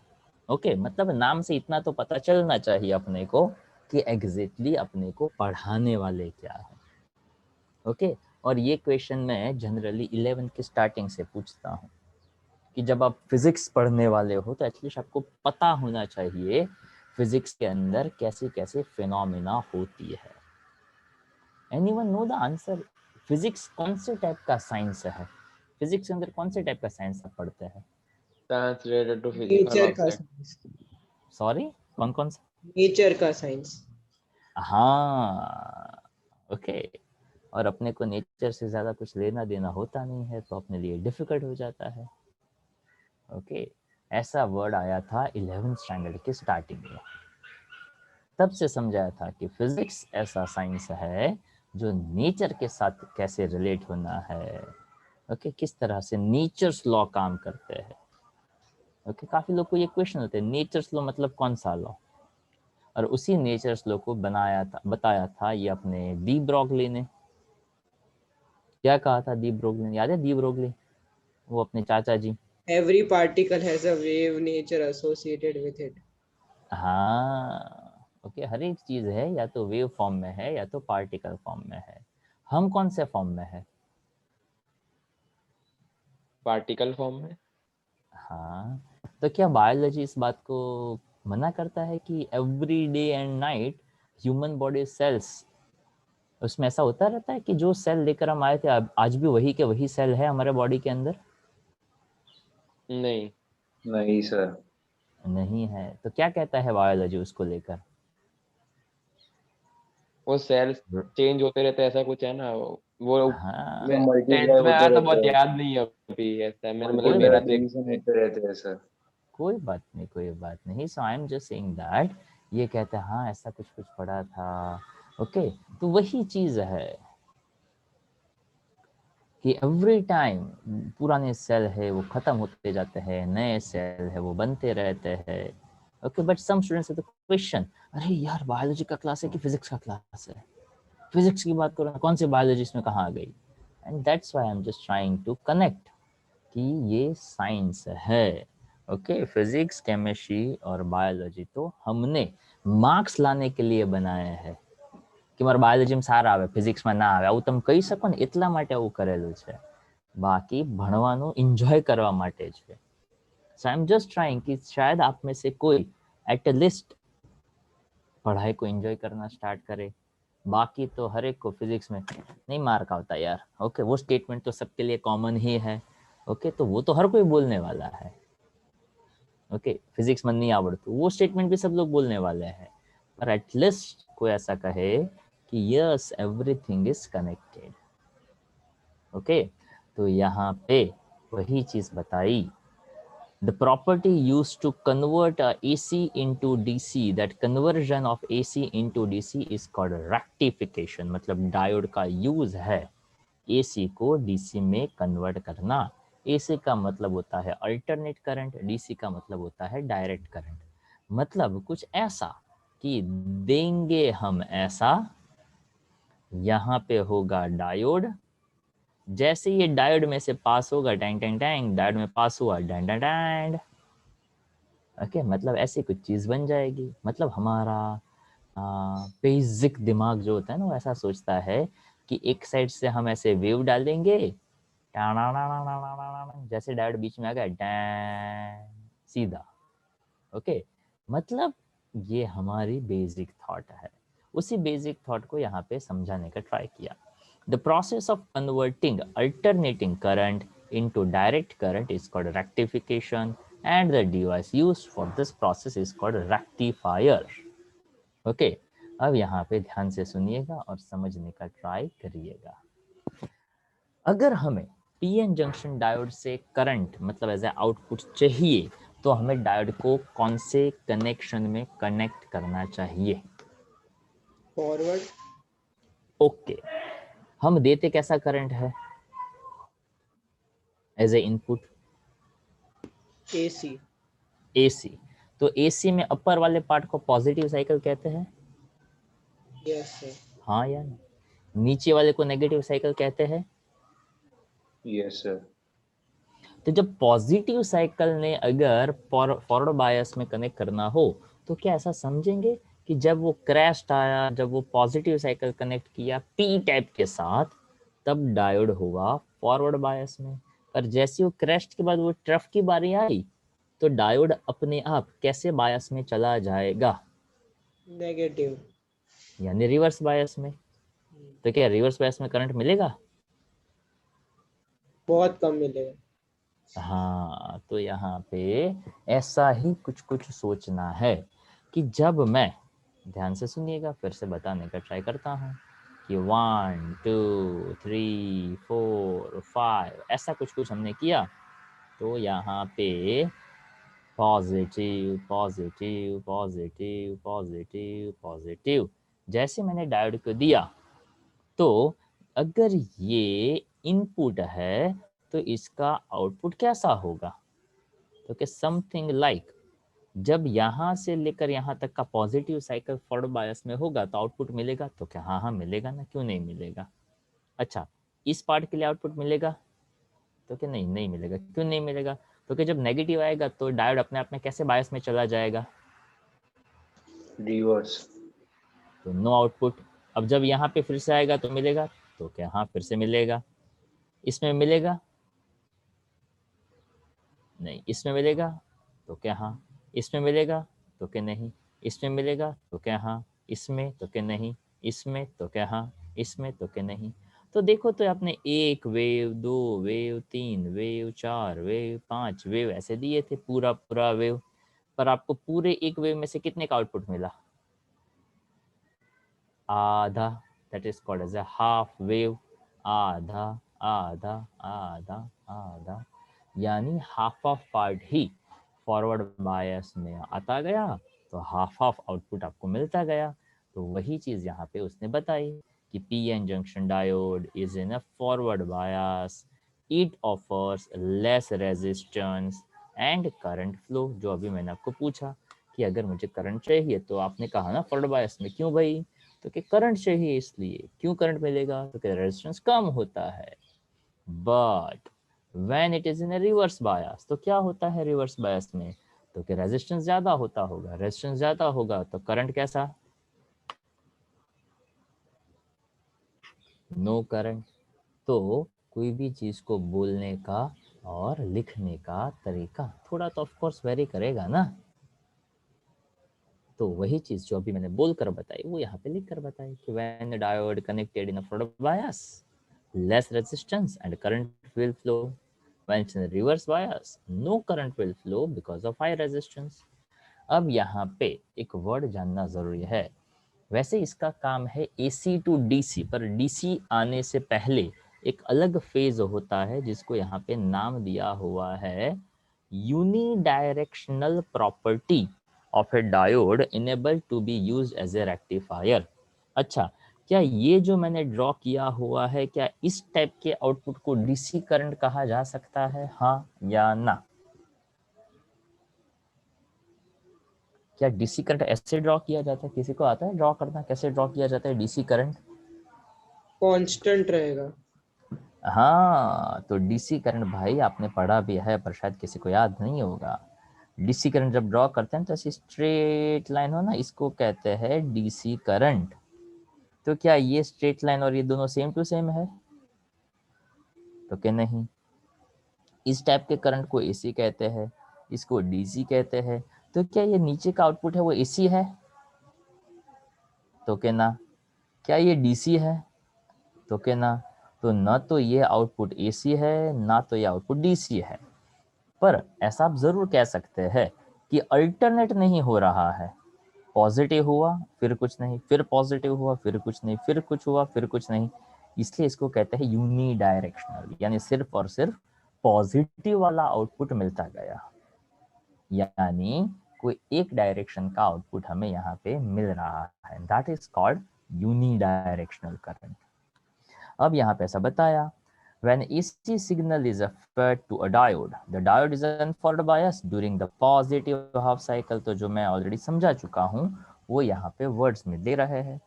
Speaker 1: ओके मतलब नाम से इतना तो पता चलना चाहिए अपने को कि एग्जैक्टली अपने को पढ़ाने वाले क्या है। ओके और ये क्वेश्चन मैं जनरली 11 की स्टार्टिंग से पूछता हूँ कि जब आप फिजिक्स पढ़ने वाले हो तो एटलीस्ट आपको पता होना चाहिए फिजिक्स के अंदर कैसे कैसे फिनोमिना होती है। Anyone know the answer? Physics कौन से टाइप का साइंस है? फिजिक्स के अंदर कौन से टाइप का साइंस आप पढ़ते हैं?
Speaker 4: Science related to
Speaker 2: nature
Speaker 4: physical
Speaker 2: का
Speaker 4: ऑब्जेक्ट।
Speaker 2: साइंस।
Speaker 1: सॉरी कौन कौन सा?
Speaker 2: नेचर का साइंस।
Speaker 1: हाँ ओके और अपने को नेचर से ज़्यादा कुछ लेना देना होता नहीं है तो अपने लिए डिफिकल्ट हो जाता है। ओके ऐसा वर्ड आया था 11th स्टैंडर्ड के स्टार्टिंग में, तब से समझाया था कि फिजिक्स ऐसा साइंस है जो नेचर के साथ कैसे रिलेट होना है। ओके किस तरह से नेचर्स लॉ काम करते हैं। ओके काफ़ी लोग को ये क्वेश्चन होते हैं नेचर्स लॉ मतलब कौन सा लॉ, और उसी नेचर्स लॉ को बताया था ये अपने डी ब्रोगली ने। क्या कहा था डी ब्रोगली ने, याद है डी ब्रोगली? वो अपने चाचा जी।
Speaker 2: Every particle has a wave nature associated with it.
Speaker 1: हाँ ओके हर एक चीज़ है या तो वेव फॉर्म में है या तो पार्टिकल फॉर्म में है। हम कौन से फॉर्म में है?
Speaker 4: पार्टिकल फॉर्म में।
Speaker 1: हाँ तो क्या बायोलॉजी इस बात को मना करता है कि every day and night human body cells उसमें ऐसा होता रहता है कि जो सेल लेकर हम आए थे आज भी वही के वही सेल है हमारे बॉडी के अंदर?
Speaker 4: नहीं
Speaker 6: नहीं सर।
Speaker 1: नहीं है तो क्या कहता है बायोलॉजी उसको लेकर?
Speaker 4: वो सेल्स चेंज होते रहते हैं, ऐसा कुछ है ना वो।
Speaker 1: हाँ
Speaker 6: वो
Speaker 4: टेंथ
Speaker 6: मल्टीप्लाई
Speaker 4: में आया
Speaker 6: होते
Speaker 4: तो
Speaker 6: रहते
Speaker 4: बहुत
Speaker 6: हैं,
Speaker 4: याद नहीं है अभी ऐसा मैंने, मतलब
Speaker 1: कोई
Speaker 4: मेरा
Speaker 1: बात
Speaker 4: तो एक
Speaker 6: मल्टीप्लिकेशन होते रहते हैं सर।
Speaker 1: कोई बात नहीं कोई बात नहीं। So I am just saying that ये कहते हैं हाँ ऐसा कुछ कुछ पढ़ा था। ओके तो वही चीज है कि एवरी टाइम पुराने सेल है वो खत्म होते जाते हैं, नए सेल है वो बनते रहते हैं। ओके बट सम स्टूडेंट्स है तो क्वेश्चन, अरे यार बायोलॉजी का क्लास है कि फिजिक्स का क्लास है? फिजिक्स की बात करो ना, कौन सी बायोलॉजी इसमें कहाँ आ गई? And that's why I am just trying to connect कि ये साइंस है। ओके फिजिक्स केमिस्ट्री और बायोलॉजी तो हमने मार्क्स लाने के लिए बनाए हैं કે મારે બાયોલોજીમાં સારા આવે ફિઝિક્સમાં ના આવે આવું તમે કહી શકો ને એટલા માટે આવું કરેલું છે, બાકી ભણવાનું એન્જોય કરવા માટે છે। सो आई एम जस्ट ट्राइंग कि शायद आप में से कोई एट लिस्ट पढ़ाई को एंजॉय करना स्टार्ट करे, बाकी तो हर एक को फिजिक्स में नहीं मार्क आता यार। ओके वो स्टेटमेंट तो सबके लिए कॉमन ही है। ओके तो वो तो हर कोई बोलने वाला है। ओके फिजिक्स में नहीं आवड़तु वो स्टेटमेंट भी सब लोग बोलने वाले हैं, पर एटलीस्ट कोई ऐसा कहे कि yes everything is connected. Okay तो यहाँ पे वही चीज बताई, the property used to convert AC into DC, that conversion of AC into DC is called rectification। मतलब डायोड का यूज है AC को DC में कन्वर्ट करना, AC का मतलब होता है अल्टरनेट करंट, DC का मतलब होता है डायरेक्ट करंट। मतलब कुछ ऐसा कि देंगे हम ऐसा, यहाँ पे होगा डायोड, जैसे ये डायोड में से पास होगा टैंग टैंग टैंग, डायोड में पास हुआ डैंड डैंड डैंड। ओके, मतलब ऐसी कुछ चीज बन जाएगी। मतलब हमारा बेसिक दिमाग जो होता है ना वो ऐसा सोचता है कि एक साइड से हम ऐसे वेव डाल देंगे, जैसे डायोड बीच में आ गया डैंग, सीधा। ओके, मतलब ये हमारी बेसिक थॉट है। उसी बेसिक थॉट को यहाँ पे समझाने का ट्राई किया। The process of converting alternating current into direct current is called rectification, and the device used for this process is called rectifier. Okay, अब यहाँ पे ध्यान से सुनिएगा और समझने का ट्राई करिएगा। अगर हमें पीएन जंक्शन डायोड से करंट मतलब एज ए आउटपुट चाहिए तो हमें डायोड को कौन से कनेक्शन में कनेक्ट करना चाहिए?
Speaker 2: फॉरवर्ड।
Speaker 1: ओके, हम देते कैसा करंट है as a input?
Speaker 2: AC।
Speaker 1: AC। तो AC में अपर वाले पार्ट को पॉजिटिव साइकिल कहते हैं,
Speaker 2: यस सर।
Speaker 1: हाँ या नहीं? नीचे वाले को नेगेटिव साइकिल कहते हैं।
Speaker 6: Yes sir.
Speaker 1: तो जब पॉजिटिव साइकिल ने अगर फॉरवर्ड बायस में कनेक्ट करना हो तो क्या ऐसा समझेंगे कि जब वो क्रैश आया, जब वो पॉजिटिव साइकिल कनेक्ट किया पी टाइप के साथ, तब डायोड होगा फॉरवर्ड बायस में। पर जैसे वो क्रैश के बाद वो ट्रफ की बारी आई तो डायोड अपने आप कैसे बायस में चला जाएगा?
Speaker 2: नेगेटिव,
Speaker 1: यानी रिवर्स बायस में। तो क्या रिवर्स बायस में करंट मिलेगा?
Speaker 2: बहुत कम मिलेगा।
Speaker 1: हाँ, तो यहाँ पे ऐसा ही कुछ कुछ सोचना है कि जब मैं, ध्यान से सुनिएगा, फिर से बताने का ट्राई करता हूँ कि 1 2 3 4 5 ऐसा कुछ कुछ हमने किया, तो यहाँ पे positive positive positive positive positive जैसे मैंने डायोड को दिया, तो अगर ये इनपुट है तो इसका आउटपुट कैसा होगा? तो कि समथिंग लाइक जब यहाँ से लेकर यहाँ तक का पॉजिटिव साइकिल फॉरवर्ड बायस में होगा तो आउटपुट मिलेगा। तो क्या हाँ हाँ मिलेगा ना, क्यों नहीं मिलेगा? अच्छा, इस पार्ट के लिए आउटपुट मिलेगा? तो कि नहीं, नहीं मिलेगा। क्यों नहीं मिलेगा? तो कि जब नेगेटिव आएगा तो डायोड अपने आप में कैसे बायस में चला जाएगा?
Speaker 6: रिवर्स।
Speaker 1: तो नो आउटपुट। अब जब यहाँ पे फिर से आएगा तो मिलेगा? तो क्या हाँ फिर से मिलेगा। इसमें मिलेगा? नहीं। इसमें मिलेगा? तो क्या हाँ। इसमें मिलेगा? तो क्या नहीं। इसमें मिलेगा? तो क्या हाँ। इसमें तो क्या नहीं। इसमें तो क्या हाँ। इसमें तो क्या नहीं। तो देखो, तो आपने 1 wave, 2 wave, 3 wave, 4 wave, 5 wave ऐसे दिए थे, पूरा पूरा वेव, पर आपको पूरे एक वेव में से कितने का आउटपुट मिला? आधा। That is called as a half wave. आधा आधा आधा आधा, यानी हाफ ऑफ पार्ट ही फॉरवर्ड बायस में आता गया, तो हाफ ऑफ आउटपुट आपको मिलता गया। तो वही चीज यहाँ पे उसने बताई कि PN junction diode is in a forward bias, it offers less resistance and current flow. जो अभी मैंने आपको पूछा कि अगर मुझे करंट चाहिए, तो आपने कहा ना फॉरवर्ड बायस में, क्यों भाई? तो कि करंट चाहिए इसलिए। क्यों करंट मिलेगा? तो कि रेजिस्टेंस कम होता है। But when it is in a reverse bias, तो क्या होता है रिवर्स बायस में? तो कि रेजिस्टेंस ज्यादा होता होगा। रेजिस्टेंस ज्यादा होगा तो करंट कैसा? No current. तो कोई भी चीज को बोलने का और लिखने का तरीका थोड़ा तो ऑफ कोर्स वेरी करेगा ना। तो वही चीज जो अभी मैंने बोलकर बताई वो यहाँ पे लिख कर बताई कि when the diode connected in a forward bias, less resistance and current will flow. When it's in a reverse bias, no current will flow because of high resistance. अब यहाँ पे एक वर्ड जानना जरूरी है। वैसे इसका काम है AC टू DC, पर DC आने से पहले एक अलग फेज होता है जिसको यहाँ पे नाम दिया हुआ है unidirectional property of A diode enabled to be used as a rectifier। अच्छा, क्या ये जो मैंने ड्रॉ किया हुआ है, क्या इस टाइप के आउटपुट को डीसी करंट कहा जा सकता है, हाँ या ना? क्या डीसी करंट ऐसे ड्रॉ किया जाता है? किसी को आता है ड्रॉ करना? कैसे ड्रॉ किया जाता है डीसी करंट?
Speaker 2: कांस्टेंट रहेगा।
Speaker 1: हाँ, तो डीसी करंट भाई आपने पढ़ा भी है पर शायद किसी को याद नहीं होगा। डीसी करंट जब ड्रॉ करते हैं तो ऐसी स्ट्रेट लाइन हो ना, इसको कहते हैं डीसी करंट। तो क्या ये स्ट्रेट लाइन और ये दोनों सेम टू सेम है? तो क्या नहीं। इस टाइप के करंट को एसी कहते हैं, इसको डीसी कहते हैं। तो क्या ये नीचे का आउटपुट है वो एसी है? तो क्या ना। क्या ये डीसी है? तो क्या ना। तो ना तो ये आउटपुट एसी है, ना तो ये आउटपुट डीसी है। पर ऐसा आप जरूर कह सकते हैं कि अल्टरनेट नहीं हो रहा है। पॉजिटिव हुआ फिर कुछ नहीं, फिर पॉजिटिव हुआ फिर कुछ नहीं, फिर कुछ हुआ फिर कुछ नहीं। इसलिए इसको कहते हैं यूनी डायरेक्शनल, यानी सिर्फ और सिर्फ पॉजिटिव वाला आउटपुट मिलता गया, यानी कोई एक डायरेक्शन का आउटपुट हमें यहाँ पे मिल रहा है। That is called unidirectional current. अब यहाँ पे ऐसा बताया, when AC signal is fed to a diode, the diode is unfolded bias during the positive half cycle। तो जो मैं ऑलरेडी समझा चुका हूँ वो यहाँ पे वर्ड्स में दे रहे हैं।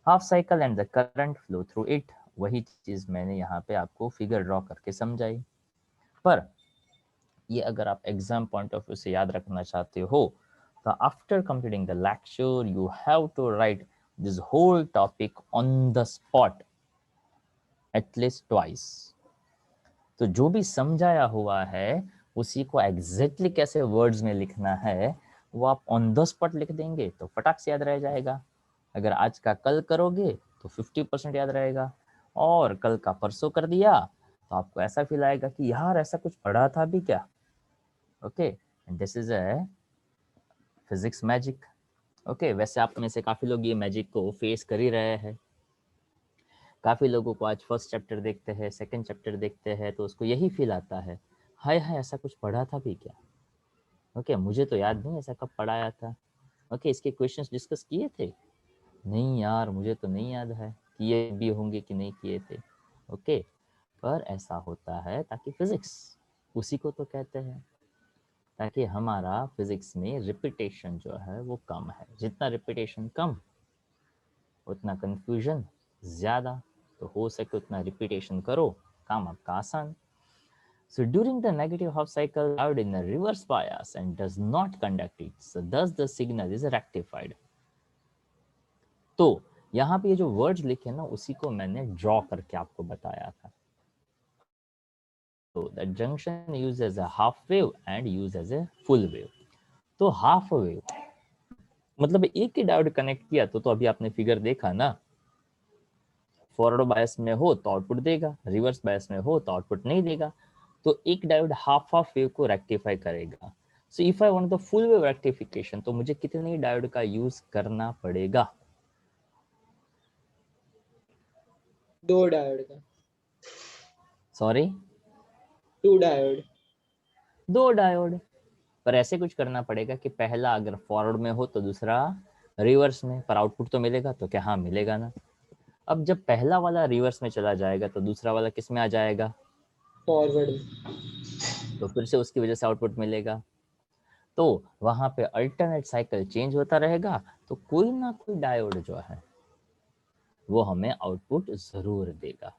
Speaker 1: Half cycle and the current flow through it, वही चीज मैंने यहाँ पे आपको फिगर ड्रॉ करके समझाई। पर ये अगर आप एग्जाम पॉइंट ऑफ व्यू से याद रखना चाहते हो तो after completing the lecture you have to write this whole topic on the spot at least twice. तो जो भी समझाया हुआ है उसी को एग्जैक्टली कैसे वर्ड्स में लिखना है वो आप ऑन द स्पॉट लिख देंगे तो फटाक से याद रह जाएगा। अगर आज का कल करोगे तो 50% याद रहेगा, और कल का परसों कर दिया तो आपको ऐसा फील आएगा कि यार ऐसा कुछ पढ़ा था भी क्या। Okay, this is a physics magic. Okay, वैसे आप में से काफी लोग ये मैजिक को फेस कर ही रहे हैं। काफ़ी लोगों को आज फर्स्ट चैप्टर देखते हैं, सेकंड चैप्टर देखते हैं तो उसको यही फील आता है, हाय हाय ऐसा कुछ पढ़ा था भी क्या। ओके, मुझे तो याद नहीं ऐसा कब पढ़ाया था। ओके, इसके क्वेश्चंस डिस्कस किए थे? नहीं यार मुझे तो नहीं याद है किए भी होंगे कि नहीं किए थे। ओके, पर ऐसा होता है ताकि फिजिक्स उसी को तो कहते हैं, ताकि हमारा फिजिक्स में रिपीटेशन जो है वो कम है। जितना रिपीटेशन कम उतना कंफ्यूजन ज़्यादा, तो हो सके उतना रिपीटेशन करो, काम आपका आसान। So during the negative half cycle, diode in a reverse bias and does not conduct it, so thus the signal is rectified। तो यहाँ पे ये जो वर्ड्स लिखे ना उसी को मैंने ड्रॉ करके आपको बताया था। तो the junction use as a half wave and use as a full wave. तो हाफ वेव मतलब एक ही डायोड कनेक्ट किया तो अभी आपने फिगर देखा ना, फॉरवर्ड बायस में हो तो आउटपुट देगा, रिवर्स बायस में हो तो आउटपुट नहीं देगा। तो एक डायोड हाफ वेव को रेक्टिफाई करेगा। So if I want the full wave rectification तो मुझे कितने डायोड का यूज करना पड़ेगा?
Speaker 2: 2 डायोड का।
Speaker 1: Sorry,
Speaker 2: 2 diode.
Speaker 1: 2 डायोड। पर ऐसे कुछ करना पड़ेगा कि पहला अगर फॉरवर्ड में हो तो दूसरा रिवर्स में, पर आउटपुट तो मिलेगा। तो क्या हाँ मिलेगा ना। अब जब पहला वाला रिवर्स में चला जाएगा तो दूसरा वाला किस में आ जाएगा?
Speaker 2: फॉरवर्ड में।
Speaker 1: तो फिर से उसकी वजह से आउटपुट मिलेगा। तो वहां पे अल्टरनेट साइकिल चेंज होता रहेगा, तो कोई ना कोई डायोड जो है वो हमें आउटपुट जरूर देगा।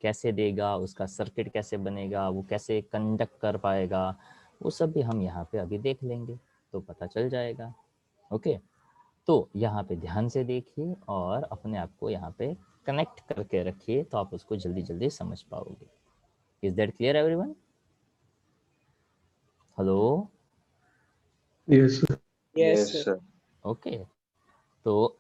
Speaker 1: कैसे देगा, उसका सर्किट कैसे बनेगा, वो कैसे कंडक्ट कर पाएगा, वो सब भी हम यहाँ पे अभी देख लेंगे तो पता चल जाएगा। ओके, तो यहाँ पे ध्यान से देखिए और अपने आप को यहाँ पे कनेक्ट करके रखिए तो आप उसको जल्दी जल्दी समझ पाओगे। Is that clear everyone? Hello?
Speaker 6: Yes, sir.
Speaker 2: Yes
Speaker 6: Yes,
Speaker 2: sir.
Speaker 6: sir.
Speaker 1: Okay, तो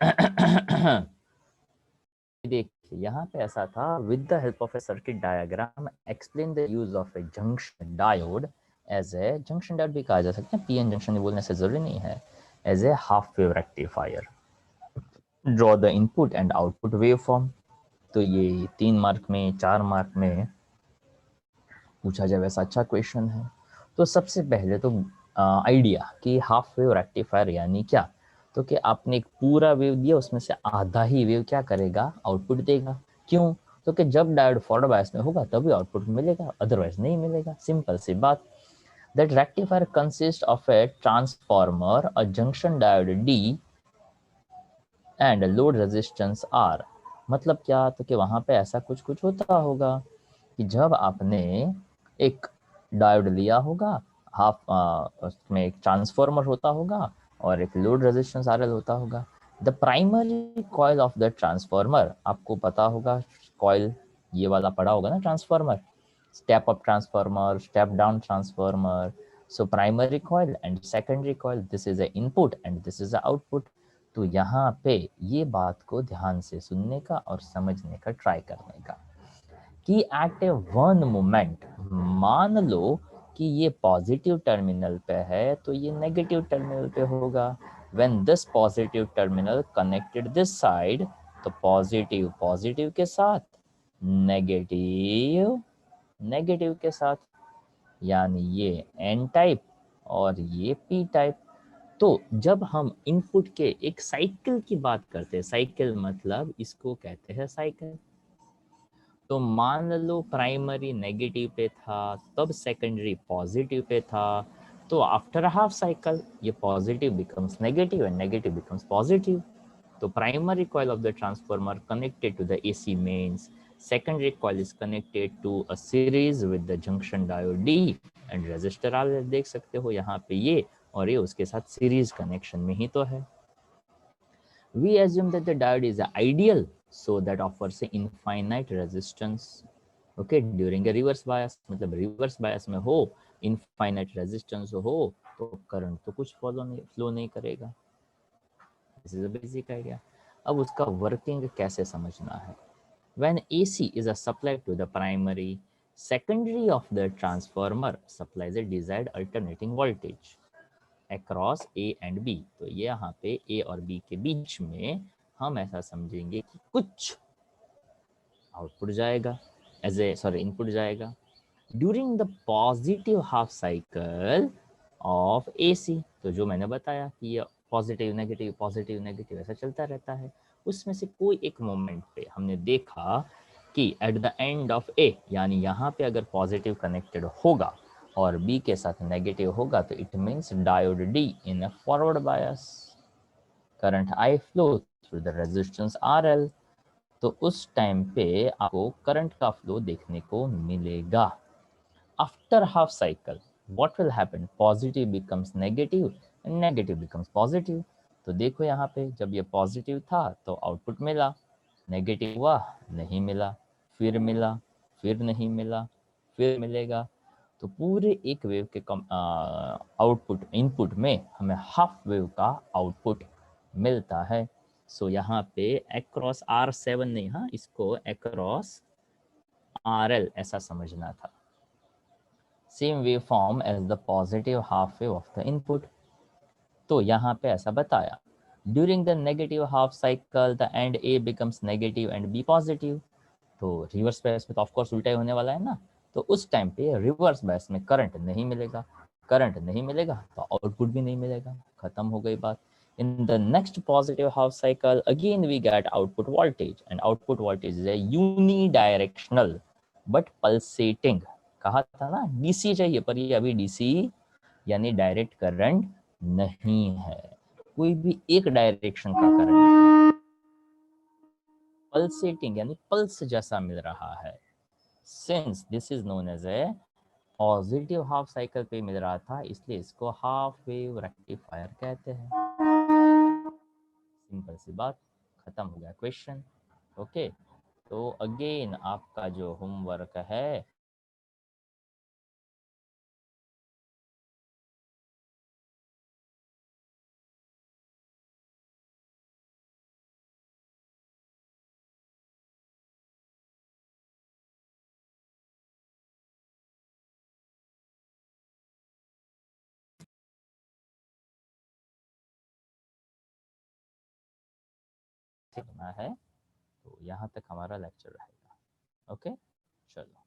Speaker 1: देखिए यहाँ पे ऐसा था, with the help of a circuit diagram explain the use of a junction diode as a, junction diode भी कहा जा सकता है, पीएन जंक्शन बोलने से जरूरी नहीं है, as a half wave rectifier. Draw the input and output wave form. तो ये 3 मार्क में 4 मार्क में पूछा जाए वैसा अच्छा क्वेश्चन है। तो सबसे पहले तो आइडिया कि हाफ वेव रेक्टिफायर यानी क्या। तो कि आपने एक पूरा वेव दिया, उसमें से आधा ही वेव क्या करेगा, आउटपुट देगा। क्यों? तो कि जब डायोड फॉरवर्ड बायस में होगा तभी आउटपुट मिलेगा, अदरवाइज नहीं मिलेगा। सिंपल सी बात। That rectifier consist of A transformer, a junction diode D and load resistance R। मतलब क्या? तो कि वहां पे ऐसा कुछ कुछ होता होगा कि जब आपने एक डायोड लिया होगा, उसमें एक ट्रांसफॉर्मर होता होगा और एक लोड रेजिस्टेंस RL होता होगा। The primary coil of the transformer, आपको पता होगा कॉइल ये वाला पड़ा होगा ना, transformer, step up transformer, step down transformer. So primary coil and secondary coil, this is a input and this is output. तो यहाँ पे ये बात को ध्यान से सुनने का और समझने का ट्राई करने का कि एट ए वन मोमेंट, मान लो कि ये पॉजिटिव टर्मिनल पे है तो ये नेगेटिव टर्मिनल पे होगा। When this positive terminal connected this side, तो पॉजिटिव पॉजिटिव के साथ, नेगेटिव नेगेटिव के साथ, यानी ये एन टाइप और ये पी टाइप। तो जब हम इनपुट के एक साइकिल की बात करते हैं, साइकिल मतलब इसको कहते हैं साइकिल। तो मान लो प्राइमरी नेगेटिव पे था, तब सेकेंडरी पॉजिटिव पे था, तो आफ्टर हाफ साइकिल ये positive becomes negative and negative becomes positive. तो primary coil of the transformer connected to the AC mains, secondary coil is connected to a series with the junction diode D and resistor R। देख सकते हो यहाँ पे ये और ये उसके साथ सीरीज कनेक्शन में ही तो है। We assume that the diode is ideal, so that offers a infinite resistance, okay, during a reverse bias। मतलब reverse bias में हो, infinite resistance हो, तो करंट तो कुछ फ्लो नहीं करेगा। This is a basic idea। अब उसका वर्किंग कैसे समझना है। When AC is a supply to the primary, secondary of the transformer supplies a desired alternating voltage across A and B। तो ये यहाँ पे A और B के बीच में हम ऐसा समझेंगे कि कुछ आउटपुट जाएगा, इनपुट जाएगा during the positive half cycle of AC। तो जो मैंने बताया कि ये पॉजिटिव नेगेटिव ऐसा चलता रहता है। उसमें से कोई एक मोमेंट पे हमने देखा कि at the end of A, यानी यहाँ पे अगर पॉजिटिव कनेक्टेड होगा और B के साथ नेगेटिव होगा, तो it means diode D in a forward bias, current I flow through the resistance RL। तो उस टाइम पे आपको करंट का फ्लो देखने को मिलेगा। After half cycle what will happen, positive becomes negative and negative becomes positive. तो देखो यहाँ पे जब ये पॉजिटिव था तो आउटपुट मिला, नेगेटिव हुआ नहीं मिला, फिर मिला, फिर नहीं मिला, फिर मिलेगा। तो पूरे एक वेव के आउटपुट इनपुट में हमें हाफ वेव का आउटपुट मिलता है। सो यहाँ पे अक्रॉस R7 नहीं, हाँ इसको अक्रॉस RL ऐसा समझना था। Same wave form as the positive half wave of the input. तो यहाँ पे ऐसा बताया, during the negative half cycle the end A becomes negative and B positive. तो रिवर्स बायस में तो ऑफकोर्स उल्टा ही होने वाला है ना। तो उस टाइम पे रिवर्स बायस में करंट नहीं मिलेगा, करंट नहीं मिलेगा तो आउटपुट भी नहीं मिलेगा, खत्म हो गई बात। In the next positive half cycle, again we get output voltage, and output voltage is a unidirectional but pulsating। कहा था ना DC चाहिए, पर ये अभी DC यानी डायरेक्ट करंट नहीं है, कोई भी एक डायरेक्शन का करंट, पल्सेटिंग यानी पल्स जैसा मिल रहा है। Since this is known as a positive half cycle पे मिल रहा था, इसलिए इसको हाफ वेव रेक्टिफायर कहते हैं। सिंपल सी बात, खत्म हो गया क्वेश्चन। ओके, तो अगेन आपका जो होमवर्क है सीखना है, तो यहाँ तक हमारा लेक्चर रहेगा। ओके, चलो।